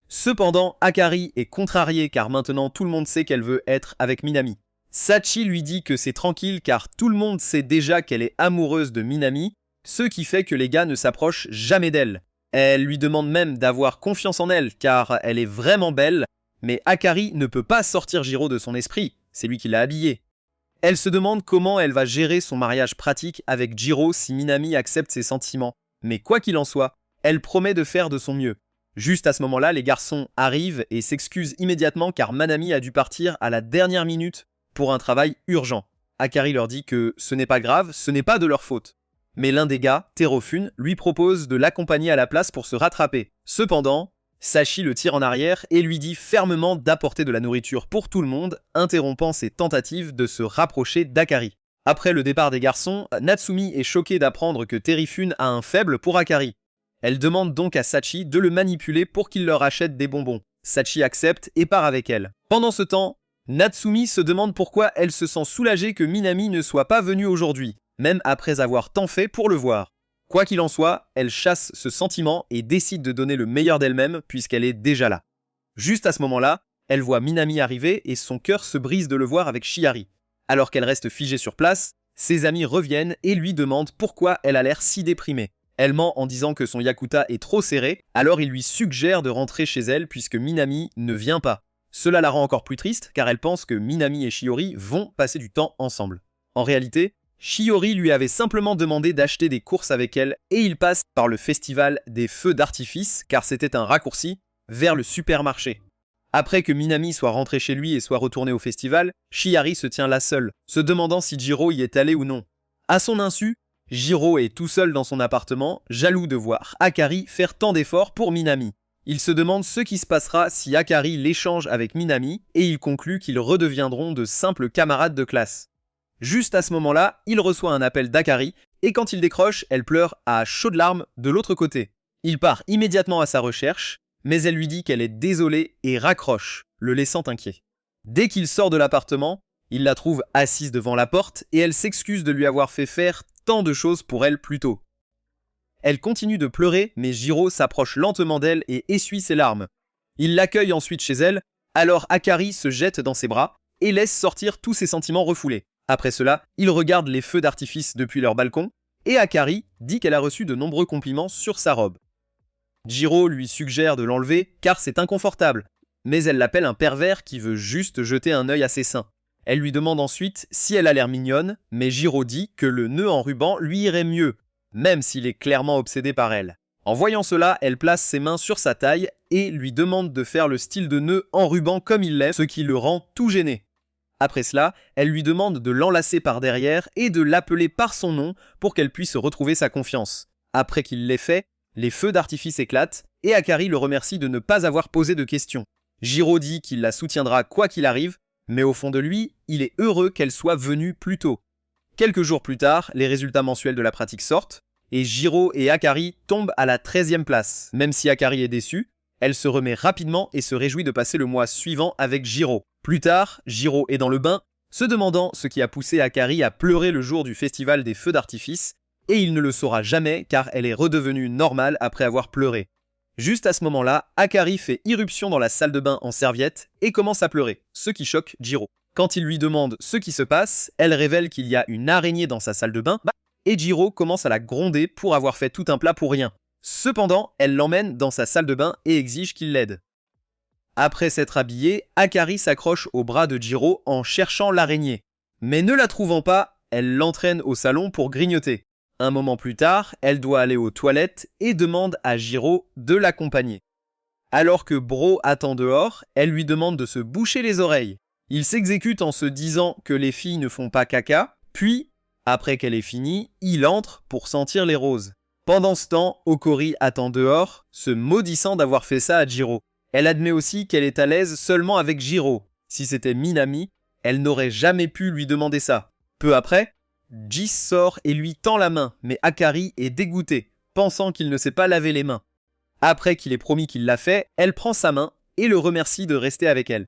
Cependant, Akari est contrariée car maintenant tout le monde sait qu'elle veut être avec Minami. Sachi lui dit que c'est tranquille car tout le monde sait déjà qu'elle est amoureuse de Minami, ce qui fait que les gars ne s'approchent jamais d'elle. Elle lui demande même d'avoir confiance en elle car elle est vraiment belle, mais Akari ne peut pas sortir Jiro de son esprit, c'est lui qui l'a habillée. Elle se demande comment elle va gérer son mariage pratique avec Jiro si Minami accepte ses sentiments, mais quoi qu'il en soit, elle promet de faire de son mieux. Juste à ce moment-là, les garçons arrivent et s'excusent immédiatement car Manami a dû partir à la dernière minute pour un travail urgent. Akari leur dit que ce n'est pas grave, ce n'est pas de leur faute. Mais l'un des gars, Terofun, lui propose de l'accompagner à la place pour se rattraper. Cependant, Sachi le tire en arrière et lui dit fermement d'apporter de la nourriture pour tout le monde, interrompant ses tentatives de se rapprocher d'Akari. Après le départ des garçons, Natsumi est choquée d'apprendre que Terifun a un faible pour Akari. Elle demande donc à Sachi de le manipuler pour qu'il leur achète des bonbons. Sachi accepte et part avec elle. Pendant ce temps, Natsumi se demande pourquoi elle se sent soulagée que Minami ne soit pas venue aujourd'hui, même après avoir tant fait pour le voir. Quoi qu'il en soit, elle chasse ce sentiment et décide de donner le meilleur d'elle-même puisqu'elle est déjà là. Juste à ce moment-là, elle voit Minami arriver et son cœur se brise de le voir avec Shiari. Alors qu'elle reste figée sur place, ses amis reviennent et lui demandent pourquoi elle a l'air si déprimée. Elle ment en disant que son yakuta est trop serré, alors il lui suggère de rentrer chez elle puisque Minami ne vient pas. Cela la rend encore plus triste car elle pense que Minami et Shiori vont passer du temps ensemble. En réalité, Shiori lui avait simplement demandé d'acheter des courses avec elle et il passe par le festival des feux d'artifice car c'était un raccourci vers le supermarché. Après que Minami soit rentré chez lui et soit retourné au festival, Shiari se tient là seule, se demandant si Jiro y est allé ou non. À son insu, Jiro est tout seul dans son appartement, jaloux de voir Akari faire tant d'efforts pour Minami. Il se demande ce qui se passera si Akari l'échange avec Minami et il conclut qu'ils redeviendront de simples camarades de classe. Juste à ce moment-là, il reçoit un appel d'Akari et quand il décroche, elle pleure à chaudes larmes de l'autre côté. Il part immédiatement à sa recherche, mais elle lui dit qu'elle est désolée et raccroche, le laissant inquiet. Dès qu'il sort de l'appartement, il la trouve assise devant la porte et elle s'excuse de lui avoir fait faire tant de choses pour elle plus tôt. Elle continue de pleurer, mais Jiro s'approche lentement d'elle et essuie ses larmes. Il l'accueille ensuite chez elle, alors Akari se jette dans ses bras et laisse sortir tous ses sentiments refoulés. Après cela, ils regardent les feux d'artifice depuis leur balcon, et Akari dit qu'elle a reçu de nombreux compliments sur sa robe. Jiro lui suggère de l'enlever car c'est inconfortable, mais elle l'appelle un pervers qui veut juste jeter un œil à ses seins. Elle lui demande ensuite si elle a l'air mignonne, mais Jiro dit que le nœud en ruban lui irait mieux, même s'il est clairement obsédé par elle. En voyant cela, elle place ses mains sur sa taille et lui demande de faire le style de nœud en ruban comme il l'aime, ce qui le rend tout gêné. Après cela, elle lui demande de l'enlacer par derrière et de l'appeler par son nom pour qu'elle puisse retrouver sa confiance. Après qu'il l'ait fait, les feux d'artifice éclatent et Akari le remercie de ne pas avoir posé de questions. Jiro dit qu'il la soutiendra quoi qu'il arrive, mais au fond de lui, il est heureux qu'elle soit venue plus tôt. Quelques jours plus tard, les résultats mensuels de la pratique sortent, et Jiro et Akari tombent à la 13e place. Même si Akari est déçue, elle se remet rapidement et se réjouit de passer le mois suivant avec Jiro. Plus tard, Jiro est dans le bain, se demandant ce qui a poussé Akari à pleurer le jour du festival des feux d'artifice, et il ne le saura jamais car elle est redevenue normale après avoir pleuré. Juste à ce moment-là, Akari fait irruption dans la salle de bain en serviette et commence à pleurer, ce qui choque Jiro. Quand il lui demande ce qui se passe, elle révèle qu'il y a une araignée dans sa salle de bain, et Jiro commence à la gronder pour avoir fait tout un plat pour rien. Cependant, elle l'emmène dans sa salle de bain et exige qu'il l'aide. Après s'être habillée, Akari s'accroche au bras de Jiro en cherchant l'araignée. Mais ne la trouvant pas, elle l'entraîne au salon pour grignoter. Un moment plus tard, elle doit aller aux toilettes et demande à Jiro de l'accompagner. Alors que Bro attend dehors, elle lui demande de se boucher les oreilles. Il s'exécute en se disant que les filles ne font pas caca, puis, après qu'elle ait fini, il entre pour sentir les roses. Pendant ce temps, Okori attend dehors, se maudissant d'avoir fait ça à Jiro. Elle admet aussi qu'elle est à l'aise seulement avec Jiro. Si c'était Minami, elle n'aurait jamais pu lui demander ça. Peu après, Jis sort et lui tend la main, mais Akari est dégoûtée, pensant qu'il ne sait pas laver les mains. Après qu'il ait promis qu'il l'a fait, elle prend sa main et le remercie de rester avec elle.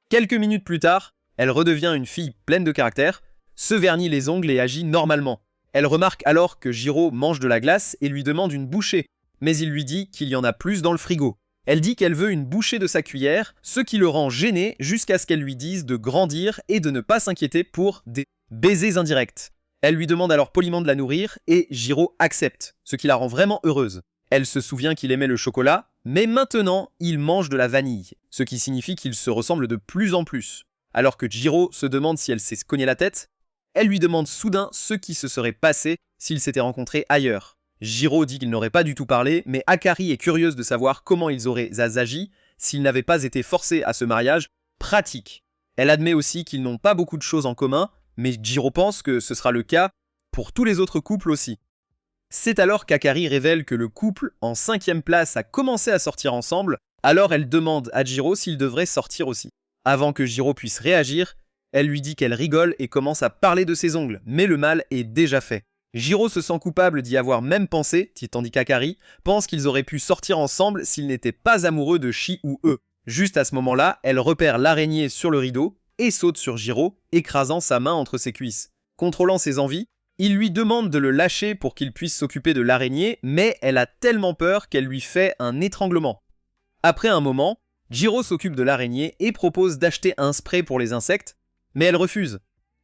Quelques minutes plus tard, elle redevient une fille pleine de caractère, se vernit les ongles et agit normalement. Elle remarque alors que Jiro mange de la glace et lui demande une bouchée, mais il lui dit qu'il y en a plus dans le frigo. Elle dit qu'elle veut une bouchée de sa cuillère, ce qui le rend gêné jusqu'à ce qu'elle lui dise de grandir et de ne pas s'inquiéter pour des baisers indirects. Elle lui demande alors poliment de la nourrir et Jiro accepte, ce qui la rend vraiment heureuse. Elle se souvient qu'il aimait le chocolat, mais maintenant il mange de la vanille, ce qui signifie qu'ils se ressemblent de plus en plus. Alors que Jiro se demande si elle s'est cogné la tête, elle lui demande soudain ce qui se serait passé s'ils s'étaient rencontrés ailleurs. Jiro dit qu'il n'aurait pas du tout parlé, mais Akari est curieuse de savoir comment ils auraient agi s'ils n'avaient pas été forcés à ce mariage pratique. Elle admet aussi qu'ils n'ont pas beaucoup de choses en commun, mais Jiro pense que ce sera le cas pour tous les autres couples aussi. C'est alors qu'Akari révèle que le couple, en 5e place, a commencé à sortir ensemble, alors elle demande à Jiro s'ils devraient sortir aussi. Avant que Jiro puisse réagir, elle lui dit qu'elle rigole et commence à parler de ses ongles, mais le mal est déjà fait. Jiro se sent coupable d'y avoir même pensé, tandis qu'Akari pense qu'ils auraient pu sortir ensemble s'ils n'étaient pas amoureux de Shi ou eux. Juste à ce moment-là, elle repère l'araignée sur le rideau et saute sur Jiro, écrasant sa main entre ses cuisses. Contrôlant ses envies, il lui demande de le lâcher pour qu'il puisse s'occuper de l'araignée, mais elle a tellement peur qu'elle lui fait un étranglement. Après un moment, Jiro s'occupe de l'araignée et propose d'acheter un spray pour les insectes, mais elle refuse.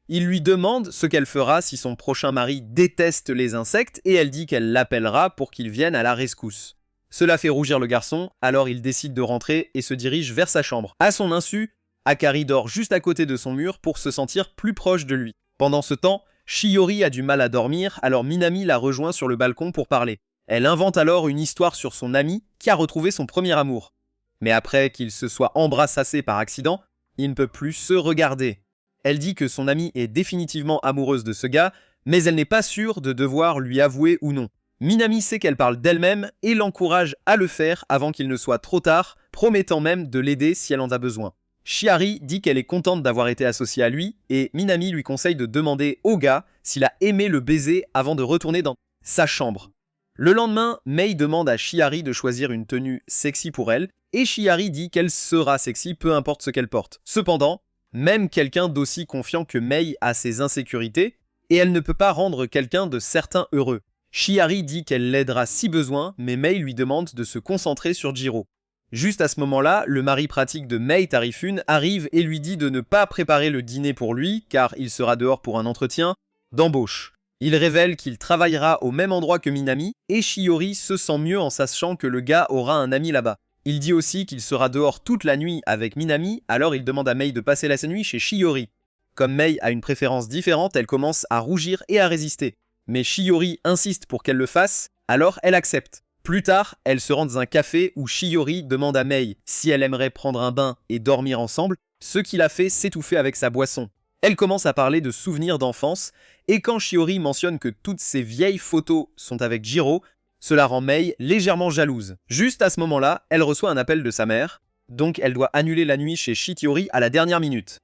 Il lui demande ce qu'elle fera si son prochain mari déteste les insectes et elle dit qu'elle l'appellera pour qu'il vienne à la rescousse. Cela fait rougir le garçon, alors il décide de rentrer et se dirige vers sa chambre. À son insu, Akari dort juste à côté de son mur pour se sentir plus proche de lui. Pendant ce temps, Shiori a du mal à dormir, alors Minami la rejoint sur le balcon pour parler. Elle invente alors une histoire sur son ami qui a retrouvé son premier amour. Mais après qu'il se soit embrassassé par accident, il ne peut plus se regarder. Elle dit que son amie est définitivement amoureuse de ce gars, mais elle n'est pas sûre de devoir lui avouer ou non. Minami sait qu'elle parle d'elle-même et l'encourage à le faire avant qu'il ne soit trop tard, promettant même de l'aider si elle en a besoin. Shiari dit qu'elle est contente d'avoir été associée à lui et Minami lui conseille de demander au gars s'il a aimé le baiser avant de retourner dans sa chambre. Le lendemain, Mei demande à Chiari de choisir une tenue sexy pour elle, et Chiari dit qu'elle sera sexy peu importe ce qu'elle porte. Cependant, même quelqu'un d'aussi confiant que Mei a ses insécurités, et elle ne peut pas rendre quelqu'un de certain heureux. Chiari dit qu'elle l'aidera si besoin, mais Mei lui demande de se concentrer sur Jiro. Juste à ce moment-là, le mari pratique de Mei Tarifune arrive et lui dit de ne pas préparer le dîner pour lui, car il sera dehors pour un entretien d'embauche. Il révèle qu'il travaillera au même endroit que Minami, et Shiori se sent mieux en sachant que le gars aura un ami là-bas. Il dit aussi qu'il sera dehors toute la nuit avec Minami, alors il demande à Mei de passer la nuit chez Shiori. Comme Mei a une préférence différente, elle commence à rougir et à résister. Mais Shiori insiste pour qu'elle le fasse, alors elle accepte. Plus tard, elle se rend dans un café où Shiori demande à Mei si elle aimerait prendre un bain et dormir ensemble, ce qui la fait s'étouffer avec sa boisson. Elle commence à parler de souvenirs d'enfance, et quand Shiori mentionne que toutes ses vieilles photos sont avec Jiro, cela rend Mei légèrement jalouse. Juste à ce moment-là, elle reçoit un appel de sa mère, donc elle doit annuler la nuit chez Shittori à la dernière minute.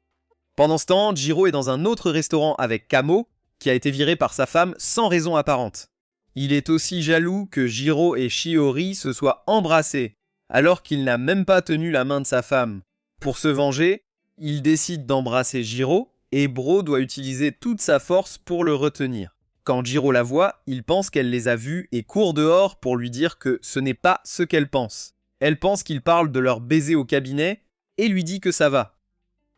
Pendant ce temps, Jiro est dans un autre restaurant avec Kamo, qui a été viré par sa femme sans raison apparente. Il est aussi jaloux que Jiro et Shiori se soient embrassés, alors qu'il n'a même pas tenu la main de sa femme. Pour se venger, il décide d'embrasser Jiro, et Bro doit utiliser toute sa force pour le retenir. Quand Jiro la voit, il pense qu'elle les a vus et court dehors pour lui dire que ce n'est pas ce qu'elle pense. Elle pense qu'il parle de leur baiser au cabinet, et lui dit que ça va.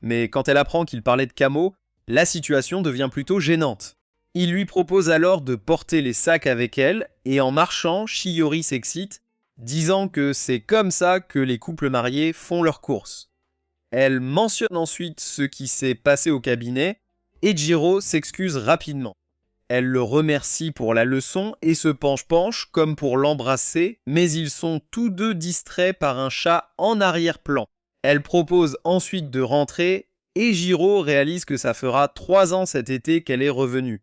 Mais quand elle apprend qu'il parlait de Kamo, la situation devient plutôt gênante. Il lui propose alors de porter les sacs avec elle, et en marchant, Shiori s'excite, disant que c'est comme ça que les couples mariés font leurs courses. Elle mentionne ensuite ce qui s'est passé au cabinet, et Jiro s'excuse rapidement. Elle le remercie pour la leçon et se penche comme pour l'embrasser, mais ils sont tous deux distraits par un chat en arrière-plan. Elle propose ensuite de rentrer, et Jiro réalise que ça fera 3 ans cet été qu'elle est revenue.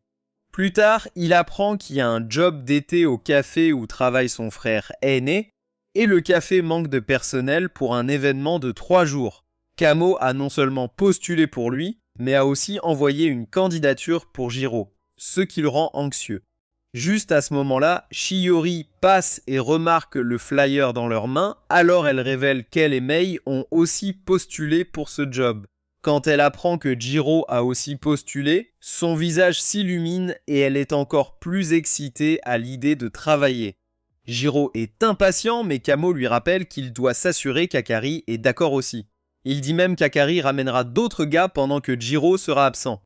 Plus tard, il apprend qu'il y a un job d'été au café où travaille son frère aîné, et le café manque de personnel pour un événement de 3 jours. Kamo a non seulement postulé pour lui, mais a aussi envoyé une candidature pour Jiro, ce qui le rend anxieux. Juste à ce moment-là, Shiori passe et remarque le flyer dans leurs mains, alors elle révèle qu'elle et Mei ont aussi postulé pour ce job. Quand elle apprend que Jiro a aussi postulé, son visage s'illumine et elle est encore plus excitée à l'idée de travailler. Jiro est impatient, mais Kamo lui rappelle qu'il doit s'assurer qu'Akari est d'accord aussi. Il dit même qu'Akari ramènera d'autres gars pendant que Jiro sera absent.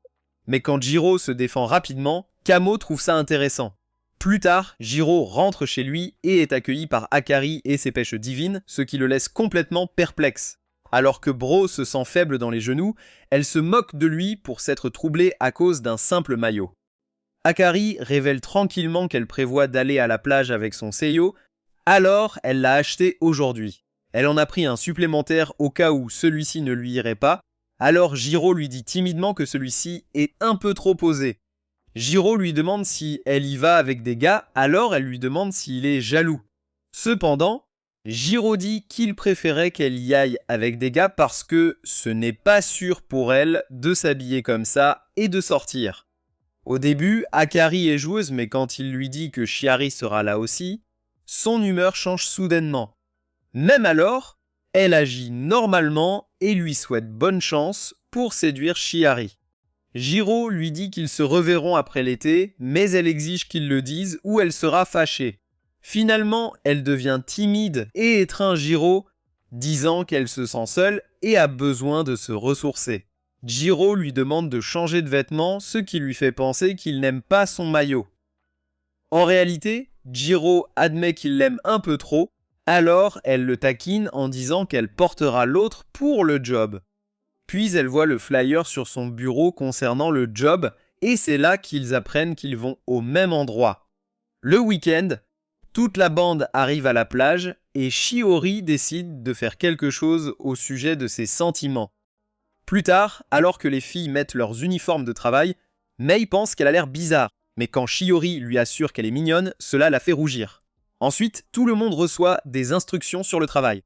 Mais quand Jiro se défend rapidement, Kamo trouve ça intéressant. Plus tard, Jiro rentre chez lui et est accueilli par Akari et ses pêches divines, ce qui le laisse complètement perplexe. Alors que Bro se sent faible dans les genoux, elle se moque de lui pour s'être troublée à cause d'un simple maillot. Akari révèle tranquillement qu'elle prévoit d'aller à la plage avec son seiyō, alors elle l'a acheté aujourd'hui. Elle en a pris un supplémentaire au cas où celui-ci ne lui irait pas, alors Jiro lui dit timidement que celui-ci est un peu trop posé. Jiro lui demande si elle y va avec des gars, alors elle lui demande s'il est jaloux. Cependant, Jiro dit qu'il préférait qu'elle y aille avec des gars parce que ce n'est pas sûr pour elle de s'habiller comme ça et de sortir. Au début, Akari est joueuse, mais quand il lui dit que Chiari sera là aussi, son humeur change soudainement. Même alors, elle agit normalement et lui souhaite bonne chance pour séduire Chiari. Jiro lui dit qu'ils se reverront après l'été, mais elle exige qu'il le dise ou elle sera fâchée. Finalement, elle devient timide et étreint Jiro, disant qu'elle se sent seule et a besoin de se ressourcer. Jiro lui demande de changer de vêtements, ce qui lui fait penser qu'il n'aime pas son maillot. En réalité, Jiro admet qu'il l'aime un peu trop, alors elle le taquine en disant qu'elle portera l'autre pour le job. Puis elle voit le flyer sur son bureau concernant le job et c'est là qu'ils apprennent qu'ils vont au même endroit. Le week-end, toute la bande arrive à la plage et Shiori décide de faire quelque chose au sujet de ses sentiments. Plus tard, alors que les filles mettent leurs uniformes de travail, Mei pense qu'elle a l'air bizarre, mais quand Shiori lui assure qu'elle est mignonne, cela la fait rougir. Ensuite, tout le monde reçoit des instructions sur le travail.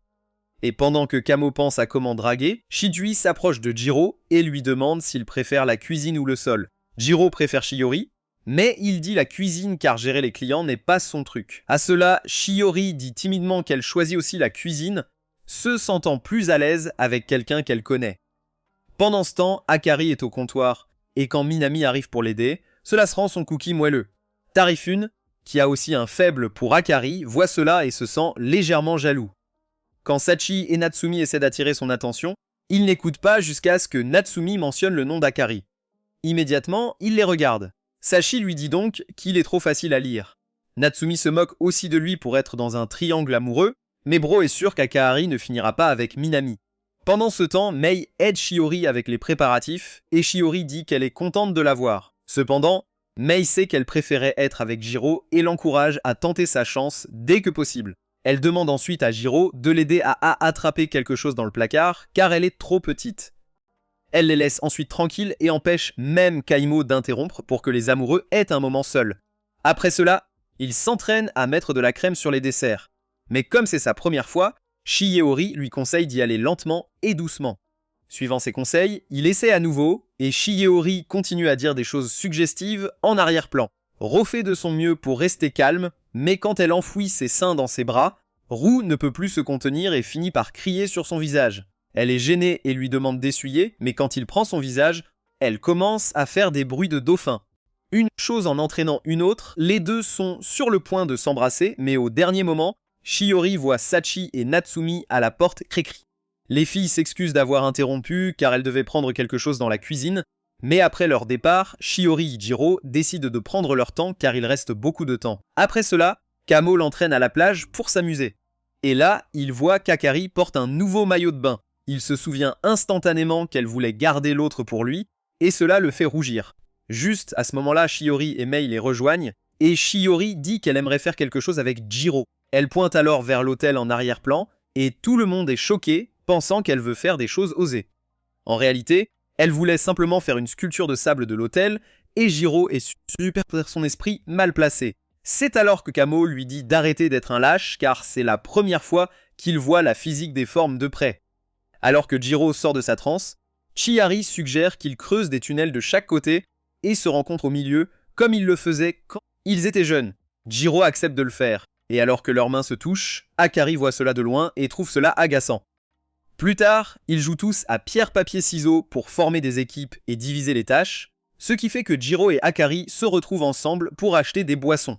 Et pendant que Kamo pense à comment draguer, Shijui s'approche de Jiro et lui demande s'il préfère la cuisine ou le sol. Jiro préfère Shiori, Mais il dit la cuisine car gérer les clients n'est pas son truc. À cela, Shiori dit timidement qu'elle choisit aussi la cuisine, se sentant plus à l'aise avec quelqu'un qu'elle connaît. Pendant ce temps, Akari est au comptoir, et quand Minami arrive pour l'aider, cela se rend son cookie moelleux. Tarifune, qui a aussi un faible pour Akari, voit cela et se sent légèrement jaloux. Quand Sachi et Natsumi essaient d'attirer son attention, il n'écoute pas jusqu'à ce que Natsumi mentionne le nom d'Akari. Immédiatement, il les regarde. Sachi lui dit donc qu'il est trop facile à lire. Natsumi se moque aussi de lui pour être dans un triangle amoureux, mais Bro est sûr qu'Akari ne finira pas avec Minami. Pendant ce temps, Mei aide Shiori avec les préparatifs, et Shiori dit qu'elle est contente de la voir. Cependant, Mei sait qu'elle préférait être avec Jiro et l'encourage à tenter sa chance dès que possible. Elle demande ensuite à Jiro de l'aider à attraper quelque chose dans le placard, car elle est trop petite. Elle les laisse ensuite tranquilles et empêche même Kaimo d'interrompre pour que les amoureux aient un moment seuls. Après cela, ils s'entraînent à mettre de la crème sur les desserts. Mais comme c'est sa première fois, Shiori lui conseille d'y aller lentement et doucement. Suivant ses conseils, il essaie à nouveau, et Shiori continue à dire des choses suggestives en arrière-plan. Ro fait de son mieux pour rester calme, mais quand elle enfouit ses seins dans ses bras, Ru ne peut plus se contenir et finit par crier sur son visage. Elle est gênée et lui demande d'essuyer, mais quand il prend son visage, elle commence à faire des bruits de dauphin. Une chose en entraînant une autre, les deux sont sur le point de s'embrasser, mais au dernier moment, Shiori voit Sachi et Natsumi à la porte cri-cri. Les filles s'excusent d'avoir interrompu car elles devaient prendre quelque chose dans la cuisine, mais après leur départ, Shiori et Jiro décident de prendre leur temps car il reste beaucoup de temps. Après cela, Kamo l'entraîne à la plage pour s'amuser. Et là, il voit qu'Akari porte un nouveau maillot de bain. Il se souvient instantanément qu'elle voulait garder l'autre pour lui, et cela le fait rougir. Juste à ce moment-là, Shiori et Mei les rejoignent, et Shiori dit qu'elle aimerait faire quelque chose avec Jiro. Elle pointe alors vers l'hôtel en arrière-plan, et tout le monde est choqué, pensant qu'elle veut faire des choses osées. En réalité, elle voulait simplement faire une sculpture de sable de l'hôtel, et Jiro est super par son esprit mal placé. C'est alors que Kamo lui dit d'arrêter d'être un lâche, car c'est la première fois qu'il voit la physique des formes de près. Alors que Jiro sort de sa transe, Chihari suggère qu'ils creusent des tunnels de chaque côté et se rencontrent au milieu, comme ils le faisaient quand ils étaient jeunes. Jiro accepte de le faire, et alors que leurs mains se touchent, Akari voit cela de loin et trouve cela agaçant. Plus tard, ils jouent tous à pierre-papier-ciseaux pour former des équipes et diviser les tâches, ce qui fait que Jiro et Akari se retrouvent ensemble pour acheter des boissons.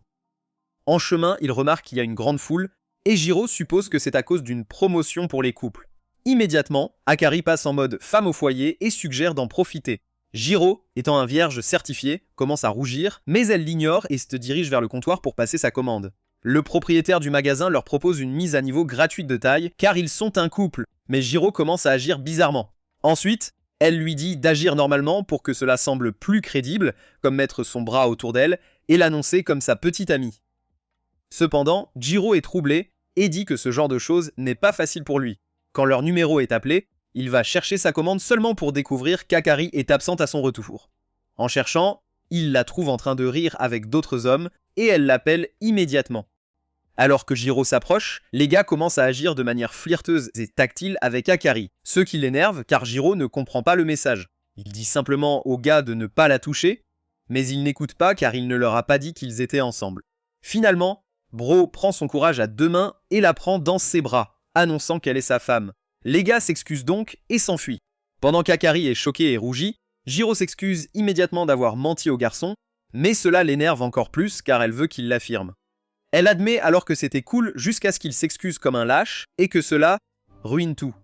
En chemin, ils remarquent qu'il y a une grande foule, et Jiro suppose que c'est à cause d'une promotion pour les couples. Immédiatement, Akari passe en mode femme au foyer et suggère d'en profiter. Jiro, étant un vierge certifié, commence à rougir, mais elle l'ignore et se dirige vers le comptoir pour passer sa commande. Le propriétaire du magasin leur propose une mise à niveau gratuite de taille, car ils sont un couple, mais Jiro commence à agir bizarrement. Ensuite, elle lui dit d'agir normalement pour que cela semble plus crédible, comme mettre son bras autour d'elle et l'annoncer comme sa petite amie. Cependant, Jiro est troublé et dit que ce genre de choses n'est pas facile pour lui. Quand leur numéro est appelé, il va chercher sa commande seulement pour découvrir qu'Akari est absente à son retour. En cherchant, il la trouve en train de rire avec d'autres hommes et elle l'appelle immédiatement. Alors que Jiro s'approche, les gars commencent à agir de manière flirteuse et tactile avec Akari, ce qui l'énerve car Jiro ne comprend pas le message. Il dit simplement aux gars de ne pas la toucher, mais il n'écoute pas car il ne leur a pas dit qu'ils étaient ensemble. Finalement, Bro prend son courage à deux mains et la prend dans ses bras, annonçant qu'elle est sa femme. Les gars s'excusent donc et s'enfuient. Pendant qu'Akari est choqué et rougit, Jiro s'excuse immédiatement d'avoir menti au garçon, mais cela l'énerve encore plus car elle veut qu'il l'affirme. Elle admet alors que c'était cool jusqu'à ce qu'il s'excuse comme un lâche et que cela ruine tout.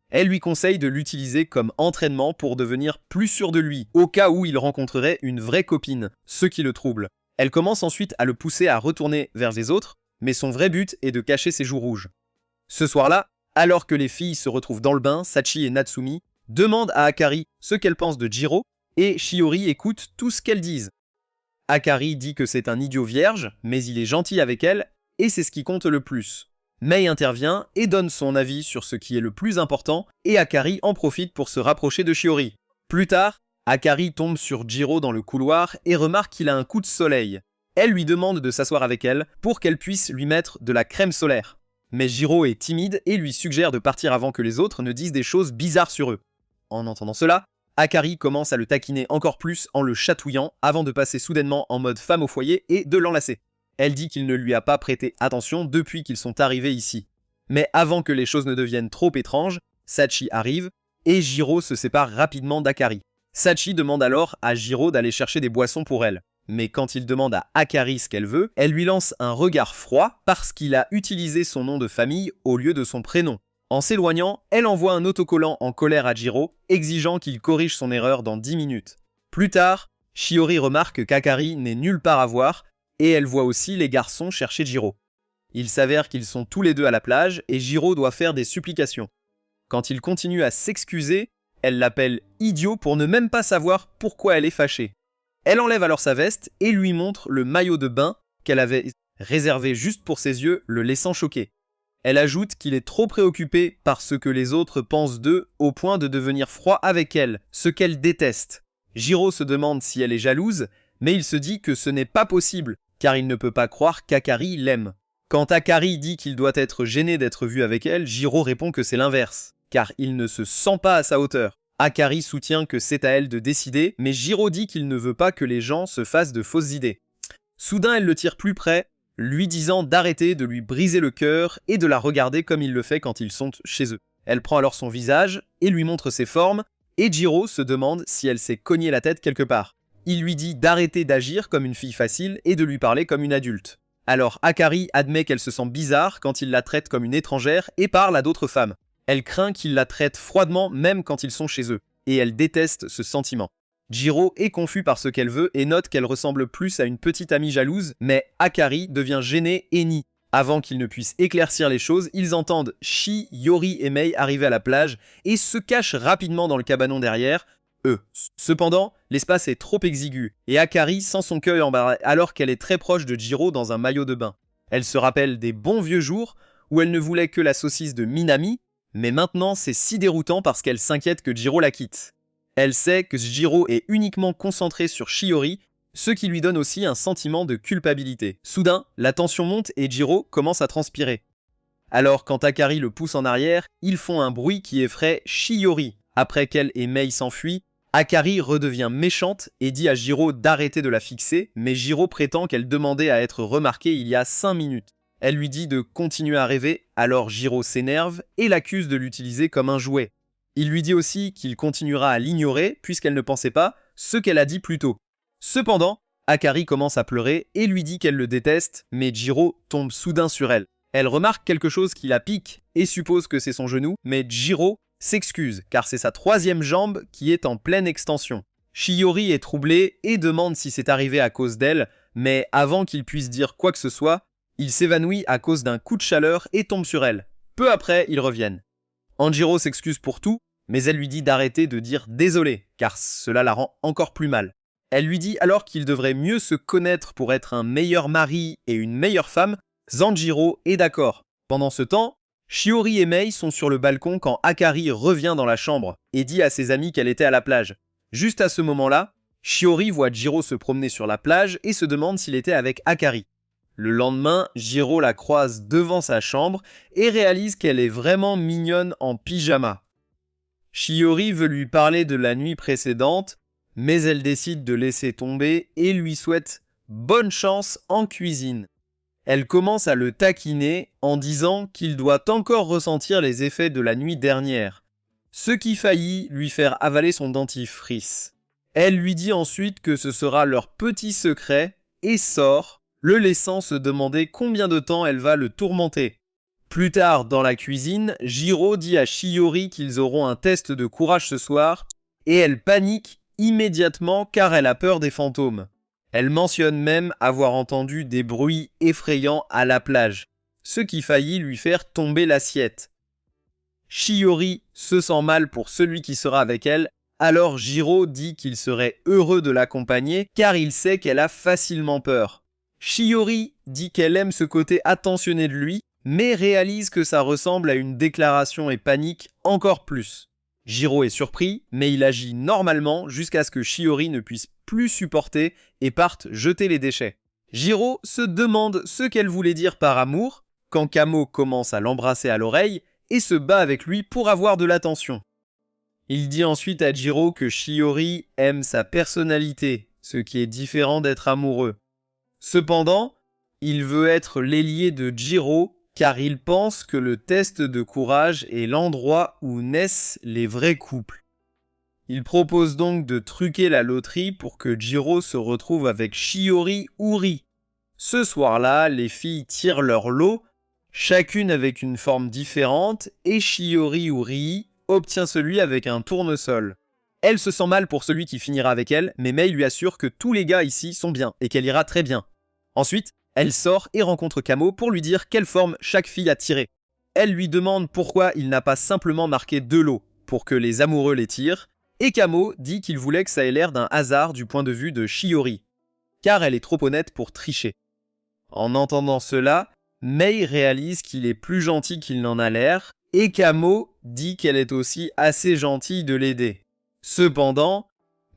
Elle lui conseille de l'utiliser comme entraînement pour devenir plus sûr de lui, au cas où il rencontrerait une vraie copine, ce qui le trouble. Elle commence ensuite à le pousser à retourner vers les autres, mais son vrai but est de cacher ses joues rouges. Ce soir-là, alors que les filles se retrouvent dans le bain, Sachi et Natsumi demandent à Akari ce qu'elle pense de Jiro, et Shiori écoute tout ce qu'elles disent. Akari dit que c'est un idiot vierge, mais il est gentil avec elle, et c'est ce qui compte le plus. Mei intervient et donne son avis sur ce qui est le plus important, et Akari en profite pour se rapprocher de Shiori. Plus tard, Akari tombe sur Jiro dans le couloir et remarque qu'il a un coup de soleil. Elle lui demande de s'asseoir avec elle pour qu'elle puisse lui mettre de la crème solaire. Mais Jiro est timide et lui suggère de partir avant que les autres ne disent des choses bizarres sur eux. En entendant cela, Akari commence à le taquiner encore plus en le chatouillant avant de passer soudainement en mode femme au foyer et de l'enlacer. Elle dit qu'il ne lui a pas prêté attention depuis qu'ils sont arrivés ici. Mais avant que les choses ne deviennent trop étranges, Sachi arrive et Jiro se sépare rapidement d'Akari. Sachi demande alors à Jiro d'aller chercher des boissons pour elle. Mais quand il demande à Akari ce qu'elle veut, elle lui lance un regard froid parce qu'il a utilisé son nom de famille au lieu de son prénom. En s'éloignant, elle envoie un autocollant en colère à Jiro, exigeant qu'il corrige son erreur dans 10 minutes. Plus tard, Shiori remarque qu'Akari n'est nulle part à voir et elle voit aussi les garçons chercher Jiro. Il s'avère qu'ils sont tous les deux à la plage et Jiro doit faire des supplications. Quand il continue à s'excuser, elle l'appelle idiot pour ne même pas savoir pourquoi elle est fâchée. Elle enlève alors sa veste et lui montre le maillot de bain qu'elle avait réservé juste pour ses yeux, le laissant choqué. Elle ajoute qu'il est trop préoccupé par ce que les autres pensent d'eux au point de devenir froid avec elle, ce qu'elle déteste. Jiro se demande si elle est jalouse, mais il se dit que ce n'est pas possible, car il ne peut pas croire qu'Akari l'aime. Quand Akari dit qu'il doit être gêné d'être vu avec elle, Jiro répond que c'est l'inverse, car il ne se sent pas à sa hauteur. Akari soutient que c'est à elle de décider, mais Jiro dit qu'il ne veut pas que les gens se fassent de fausses idées. Soudain, elle le tire plus près, lui disant d'arrêter de lui briser le cœur et de la regarder comme il le fait quand ils sont chez eux. Elle prend alors son visage et lui montre ses formes, et Jiro se demande si elle s'est cogné la tête quelque part. Il lui dit d'arrêter d'agir comme une fille facile et de lui parler comme une adulte. Alors Akari admet qu'elle se sent bizarre quand il la traite comme une étrangère et parle à d'autres femmes. Elle craint qu'il la traite froidement même quand ils sont chez eux, et elle déteste ce sentiment. Jiro est confus par ce qu'elle veut et note qu'elle ressemble plus à une petite amie jalouse, mais Akari devient gênée et nie. Avant qu'ils ne puissent éclaircir les choses, ils entendent Shi, Yori et Mei arriver à la plage et se cachent rapidement dans le cabanon derrière eux. Cependant, l'espace est trop exigu et Akari sent son cœur embarrassé alors qu'elle est très proche de Jiro dans un maillot de bain. Elle se rappelle des bons vieux jours où elle ne voulait que la saucisse de Minami, mais maintenant c'est si déroutant parce qu'elle s'inquiète que Jiro la quitte. Elle sait que Jiro est uniquement concentré sur Shiori, ce qui lui donne aussi un sentiment de culpabilité. Soudain, la tension monte et Jiro commence à transpirer. Alors quand Akari le pousse en arrière, ils font un bruit qui effraie Shiori. Après qu'elle et Mei s'enfuient, Akari redevient méchante et dit à Jiro d'arrêter de la fixer, mais Jiro prétend qu'elle demandait à être remarquée il y a 5 minutes. Elle lui dit de continuer à rêver, alors Jiro s'énerve et l'accuse de l'utiliser comme un jouet. Il lui dit aussi qu'il continuera à l'ignorer puisqu'elle ne pensait pas ce qu'elle a dit plus tôt. Cependant, Akari commence à pleurer et lui dit qu'elle le déteste, mais Jiro tombe soudain sur elle. Elle remarque quelque chose qui la pique et suppose que c'est son genou, mais Jiro s'excuse car c'est sa 3e jambe qui est en pleine extension. Shiori est troublé et demande si c'est arrivé à cause d'elle, mais avant qu'il puisse dire quoi que ce soit, il s'évanouit à cause d'un coup de chaleur et tombe sur elle. Peu après, ils reviennent. Anjiro s'excuse pour tout, mais elle lui dit d'arrêter de dire désolé, car cela la rend encore plus mal. Elle lui dit alors qu'il devrait mieux se connaître pour être un meilleur mari et une meilleure femme. Zanjiro est d'accord. Pendant ce temps, Shiori et Mei sont sur le balcon quand Akari revient dans la chambre et dit à ses amis qu'elle était à la plage. Juste à ce moment-là, Shiori voit Jiro se promener sur la plage et se demande s'il était avec Akari. Le lendemain, Jiro la croise devant sa chambre et réalise qu'elle est vraiment mignonne en pyjama. Shiori veut lui parler de la nuit précédente, mais elle décide de laisser tomber et lui souhaite bonne chance en cuisine. Elle commence à le taquiner en disant qu'il doit encore ressentir les effets de la nuit dernière, ce qui faillit lui faire avaler son dentifrice. Elle lui dit ensuite que ce sera leur petit secret et sort, le laissant se demander combien de temps elle va le tourmenter. Plus tard, dans la cuisine, Jiro dit à Shiori qu'ils auront un test de courage ce soir, et elle panique immédiatement car elle a peur des fantômes. Elle mentionne même avoir entendu des bruits effrayants à la plage, ce qui faillit lui faire tomber l'assiette. Shiori se sent mal pour celui qui sera avec elle, alors Jiro dit qu'il serait heureux de l'accompagner car il sait qu'elle a facilement peur. Shiori dit qu'elle aime ce côté attentionné de lui, mais réalise que ça ressemble à une déclaration et panique encore plus. Jiro est surpris, mais il agit normalement jusqu'à ce que Shiori ne puisse plus supporter et parte jeter les déchets. Jiro se demande ce qu'elle voulait dire par amour, quand Kamo commence à l'embrasser à l'oreille et se bat avec lui pour avoir de l'attention. Il dit ensuite à Jiro que Shiori aime sa personnalité, ce qui est différent d'être amoureux. Cependant, il veut être l'ailier de Jiro car il pense que le test de courage est l'endroit où naissent les vrais couples. Il propose donc de truquer la loterie pour que Jiro se retrouve avec Shiori ou Ri. Ce soir-là, les filles tirent leur lot, chacune avec une forme différente, et Shiori ou Ri obtient celui avec un tournesol. Elle se sent mal pour celui qui finira avec elle, mais Mei lui assure que tous les gars ici sont bien et qu'elle ira très bien. Ensuite, elle sort et rencontre Kamo pour lui dire quelle forme chaque fille a tiré. Elle lui demande pourquoi il n'a pas simplement marqué 2 lots pour que les amoureux les tirent, et Kamo dit qu'il voulait que ça ait l'air d'un hasard du point de vue de Shiori, car elle est trop honnête pour tricher. En entendant cela, Mei réalise qu'il est plus gentil qu'il n'en a l'air, et Kamo dit qu'elle est aussi assez gentille de l'aider. Cependant,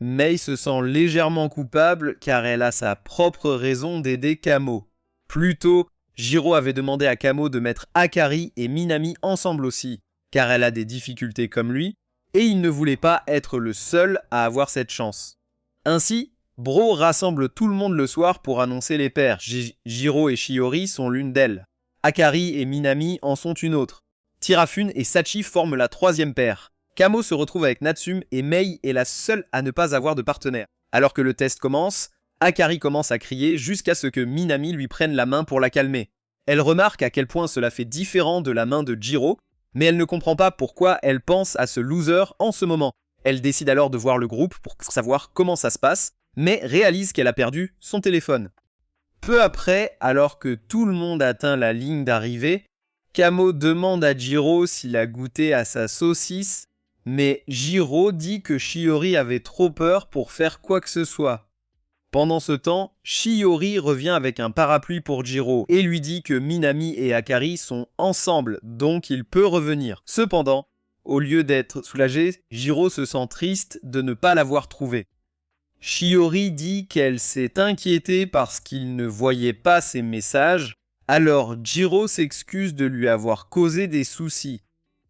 Mei se sent légèrement coupable car elle a sa propre raison d'aider Kamo. Plus tôt, Jiro avait demandé à Kamo de mettre Akari et Minami ensemble aussi, car elle a des difficultés comme lui, et il ne voulait pas être le seul à avoir cette chance. Ainsi, Bro rassemble tout le monde le soir pour annoncer les paires. Jiro et Shiori sont l'une d'elles. Akari et Minami en sont une autre. Tirafune et Sachi forment la 3e paire. Kamo se retrouve avec Natsume et Mei est la seule à ne pas avoir de partenaire. Alors que le test commence, Akari commence à crier jusqu'à ce que Minami lui prenne la main pour la calmer. Elle remarque à quel point cela fait différent de la main de Jiro, mais elle ne comprend pas pourquoi elle pense à ce loser en ce moment. Elle décide alors de voir le groupe pour savoir comment ça se passe, mais réalise qu'elle a perdu son téléphone. Peu après, alors que tout le monde atteint la ligne d'arrivée, Kamo demande à Jiro s'il a goûté à sa saucisse, mais Jiro dit que Shiori avait trop peur pour faire quoi que ce soit. Pendant ce temps, Shiori revient avec un parapluie pour Jiro et lui dit que Minami et Akari sont ensemble, donc il peut revenir. Cependant, au lieu d'être soulagé, Jiro se sent triste de ne pas l'avoir trouvé. Shiori dit qu'elle s'est inquiétée parce qu'il ne voyait pas ses messages, alors Jiro s'excuse de lui avoir causé des soucis.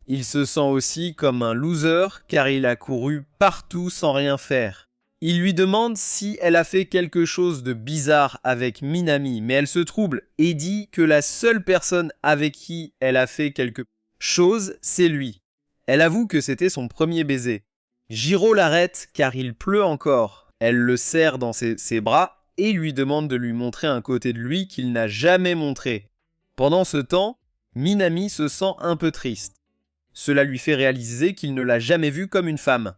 Il se sent aussi comme un loser car il a couru partout sans rien faire. Il lui demande si elle a fait quelque chose de bizarre avec Minami, mais elle se trouble et dit que la seule personne avec qui elle a fait quelque chose, c'est lui. Elle avoue que c'était son premier baiser. Jiro l'arrête car il pleut encore. Elle le serre dans ses bras et lui demande de lui montrer un côté de lui qu'il n'a jamais montré. Pendant ce temps, Minami se sent un peu triste. Cela lui fait réaliser qu'il ne l'a jamais vue comme une femme.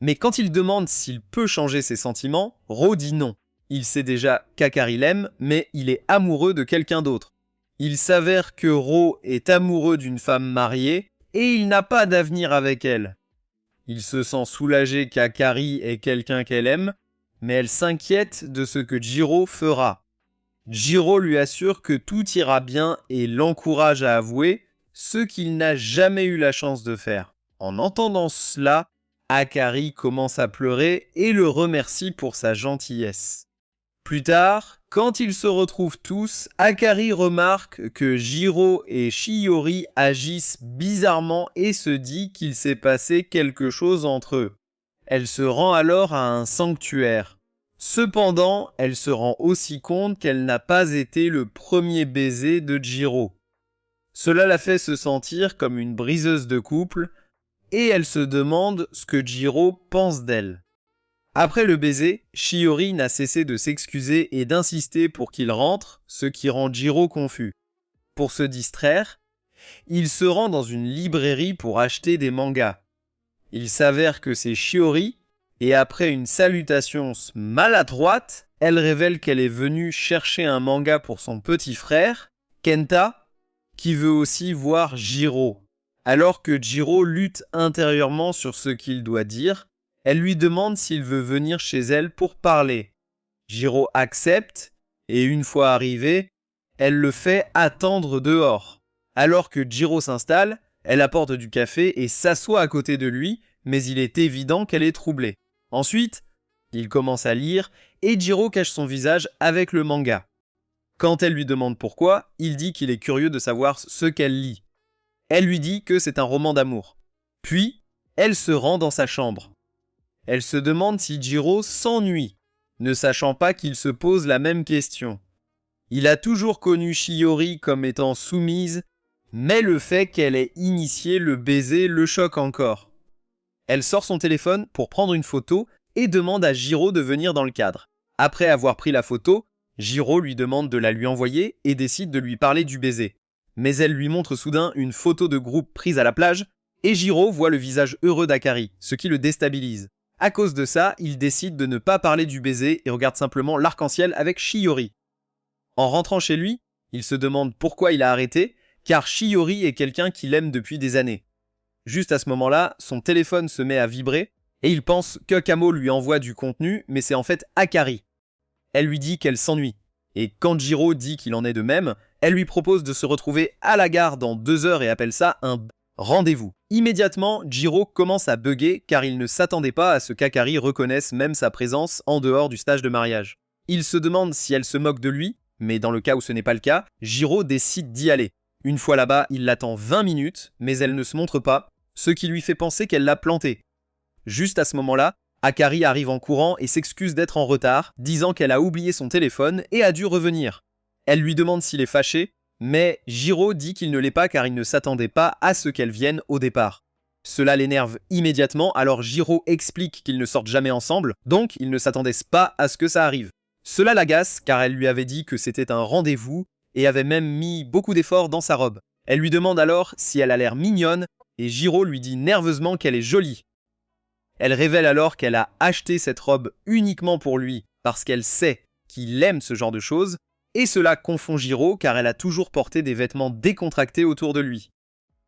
Mais quand il demande s'il peut changer ses sentiments, Ro dit non. Il sait déjà qu'Akari l'aime, mais il est amoureux de quelqu'un d'autre. Il s'avère que Ro est amoureux d'une femme mariée et il n'a pas d'avenir avec elle. Il se sent soulagé qu'Akari ait quelqu'un qu'elle aime, mais elle s'inquiète de ce que Jiro fera. Jiro lui assure que tout ira bien et l'encourage à avouer ce qu'il n'a jamais eu la chance de faire. En entendant cela, Akari commence à pleurer et le remercie pour sa gentillesse. Plus tard, quand ils se retrouvent tous, Akari remarque que Jiro et Shiori agissent bizarrement et se dit qu'il s'est passé quelque chose entre eux. Elle se rend alors à un sanctuaire. Cependant, elle se rend aussi compte qu'elle n'a pas été le premier baiser de Jiro. Cela la fait se sentir comme une briseuse de couple, et elle se demande ce que Jiro pense d'elle. Après le baiser, Shiori n'a cessé de s'excuser et d'insister pour qu'il rentre, ce qui rend Jiro confus. Pour se distraire, il se rend dans une librairie pour acheter des mangas. Il s'avère que c'est Shiori, et après une salutation maladroite, elle révèle qu'elle est venue chercher un manga pour son petit frère, Kenta, qui veut aussi voir Jiro. Alors que Jiro lutte intérieurement sur ce qu'il doit dire, elle lui demande s'il veut venir chez elle pour parler. Jiro accepte, et une fois arrivé, elle le fait attendre dehors. Alors que Jiro s'installe, elle apporte du café et s'assoit à côté de lui, mais il est évident qu'elle est troublée. Ensuite, il commence à lire, et Jiro cache son visage avec le manga. Quand elle lui demande pourquoi, il dit qu'il est curieux de savoir ce qu'elle lit. Elle lui dit que c'est un roman d'amour. Puis, Elle se rend dans sa chambre. Elle se demande si Jiro s'ennuie, ne sachant pas qu'il se pose la même question. Il a toujours connu Shiori comme étant soumise, mais le fait qu'elle ait initié le baiser le choque encore. Elle sort son téléphone pour prendre une photo et demande à Jiro de venir dans le cadre. Après avoir pris la photo, Jiro lui demande de la lui envoyer et décide de lui parler du baiser. Mais elle lui montre soudain une photo de groupe prise à la plage et Jiro voit le visage heureux d'Akari, ce qui le déstabilise. À cause de ça, il décide de ne pas parler du baiser et regarde simplement l'arc-en-ciel avec Shiori. En rentrant chez lui, il se demande pourquoi il a arrêté, car Shiori est quelqu'un qu'il aime depuis des années. Juste à ce moment-là, son téléphone se met à vibrer et il pense que Kamo lui envoie du contenu, mais c'est en fait Akari. Elle lui dit qu'elle s'ennuie. Et quand Jiro dit qu'il en est de même, elle lui propose de se retrouver à la gare dans 2 heures et appelle ça un rendez-vous. Immédiatement, Jiro commence à bugger car il ne s'attendait pas à ce qu'Akari reconnaisse même sa présence en dehors du stage de mariage. Il se demande si elle se moque de lui, mais dans le cas où ce n'est pas le cas, Jiro décide d'y aller. Une fois là-bas, il l'attend 20 minutes, mais elle ne se montre pas, ce qui lui fait penser qu'elle l'a planté. Juste à ce moment-là, Akari arrive en courant et s'excuse d'être en retard, disant qu'elle a oublié son téléphone et a dû revenir. Elle lui demande s'il est fâché, mais Jiro dit qu'il ne l'est pas car il ne s'attendait pas à ce qu'elle vienne au départ. Cela l'énerve immédiatement, alors Jiro explique qu'ils ne sortent jamais ensemble, donc il ne s'attendait pas à ce que ça arrive. Cela l'agace car elle lui avait dit que c'était un rendez-vous et avait même mis beaucoup d'efforts dans sa robe. Elle lui demande alors si elle a l'air mignonne et Jiro lui dit nerveusement qu'elle est jolie. Elle révèle alors qu'elle a acheté cette robe uniquement pour lui parce qu'elle sait qu'il aime ce genre de choses et cela confond Jiro car elle a toujours porté des vêtements décontractés autour de lui.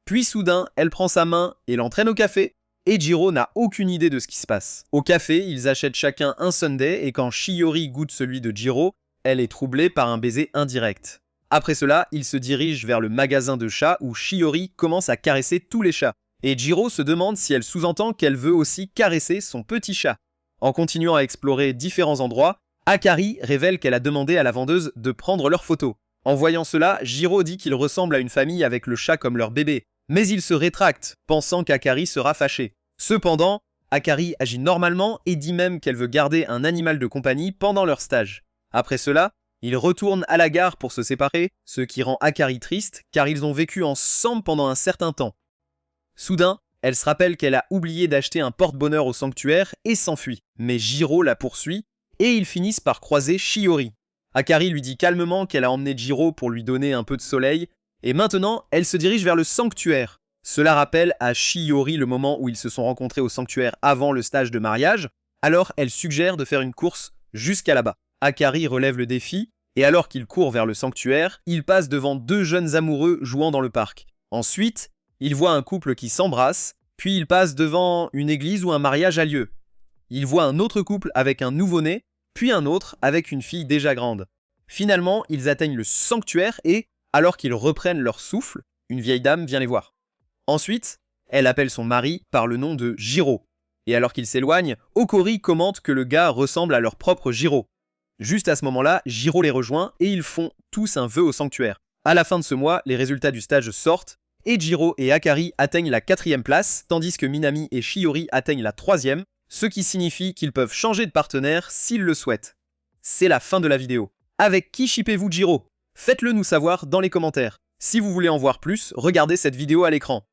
Puis soudain, elle prend sa main et l'entraîne au café et Jiro n'a aucune idée de ce qui se passe. Au café, ils achètent chacun un sundae et quand Shiori goûte celui de Jiro, elle est troublée par un baiser indirect. Après cela, ils se dirigent vers le magasin de chats où Shiori commence à caresser tous les chats. Et Jiro se demande si elle sous-entend qu'elle veut aussi caresser son petit chat. En continuant à explorer différents endroits, Akari révèle qu'elle a demandé à la vendeuse de prendre leurs photos. En voyant cela, Jiro dit qu'il ressemble à une famille avec le chat comme leur bébé. Mais il se rétracte, pensant qu'Akari sera fâchée. Cependant, Akari agit normalement et dit même qu'elle veut garder un animal de compagnie pendant leur stage. Après cela, ils retournent à la gare pour se séparer, ce qui rend Akari triste car ils ont vécu ensemble pendant un certain temps. Soudain, elle se rappelle qu'elle a oublié d'acheter un porte-bonheur au sanctuaire et s'enfuit. Mais Jiro la poursuit et ils finissent par croiser Shiori. Akari lui dit calmement qu'elle a emmené Jiro pour lui donner un peu de soleil et maintenant elle se dirige vers le sanctuaire. Cela rappelle à Shiori le moment où ils se sont rencontrés au sanctuaire avant le stage de mariage, alors elle suggère de faire une course jusqu'à là-bas. Akari relève le défi et alors qu'il court vers le sanctuaire, il passe devant 2 jeunes amoureux jouant dans le parc. Ensuite, il voit un couple qui s'embrasse, puis il passe devant une église où un mariage a lieu. Il voit un autre couple avec un nouveau-né, puis un autre avec une fille déjà grande. Finalement, ils atteignent le sanctuaire et, alors qu'ils reprennent leur souffle, une vieille dame vient les voir. Ensuite, elle appelle son mari par le nom de Jiro. Et alors qu'ils s'éloignent, Okori commente que le gars ressemble à leur propre Jiro. Juste à ce moment-là, Jiro les rejoint et ils font tous un vœu au sanctuaire. À la fin de ce mois, les résultats du stage sortent et Jiro et Akari atteignent la 4e place, tandis que Minami et Shiori atteignent la 3e, ce qui signifie qu'ils peuvent changer de partenaire s'ils le souhaitent. C'est la fin de la vidéo. Avec qui shippez-vous Jiro? Faites-le nous savoir dans les commentaires. Si vous voulez en voir plus, regardez cette vidéo à l'écran.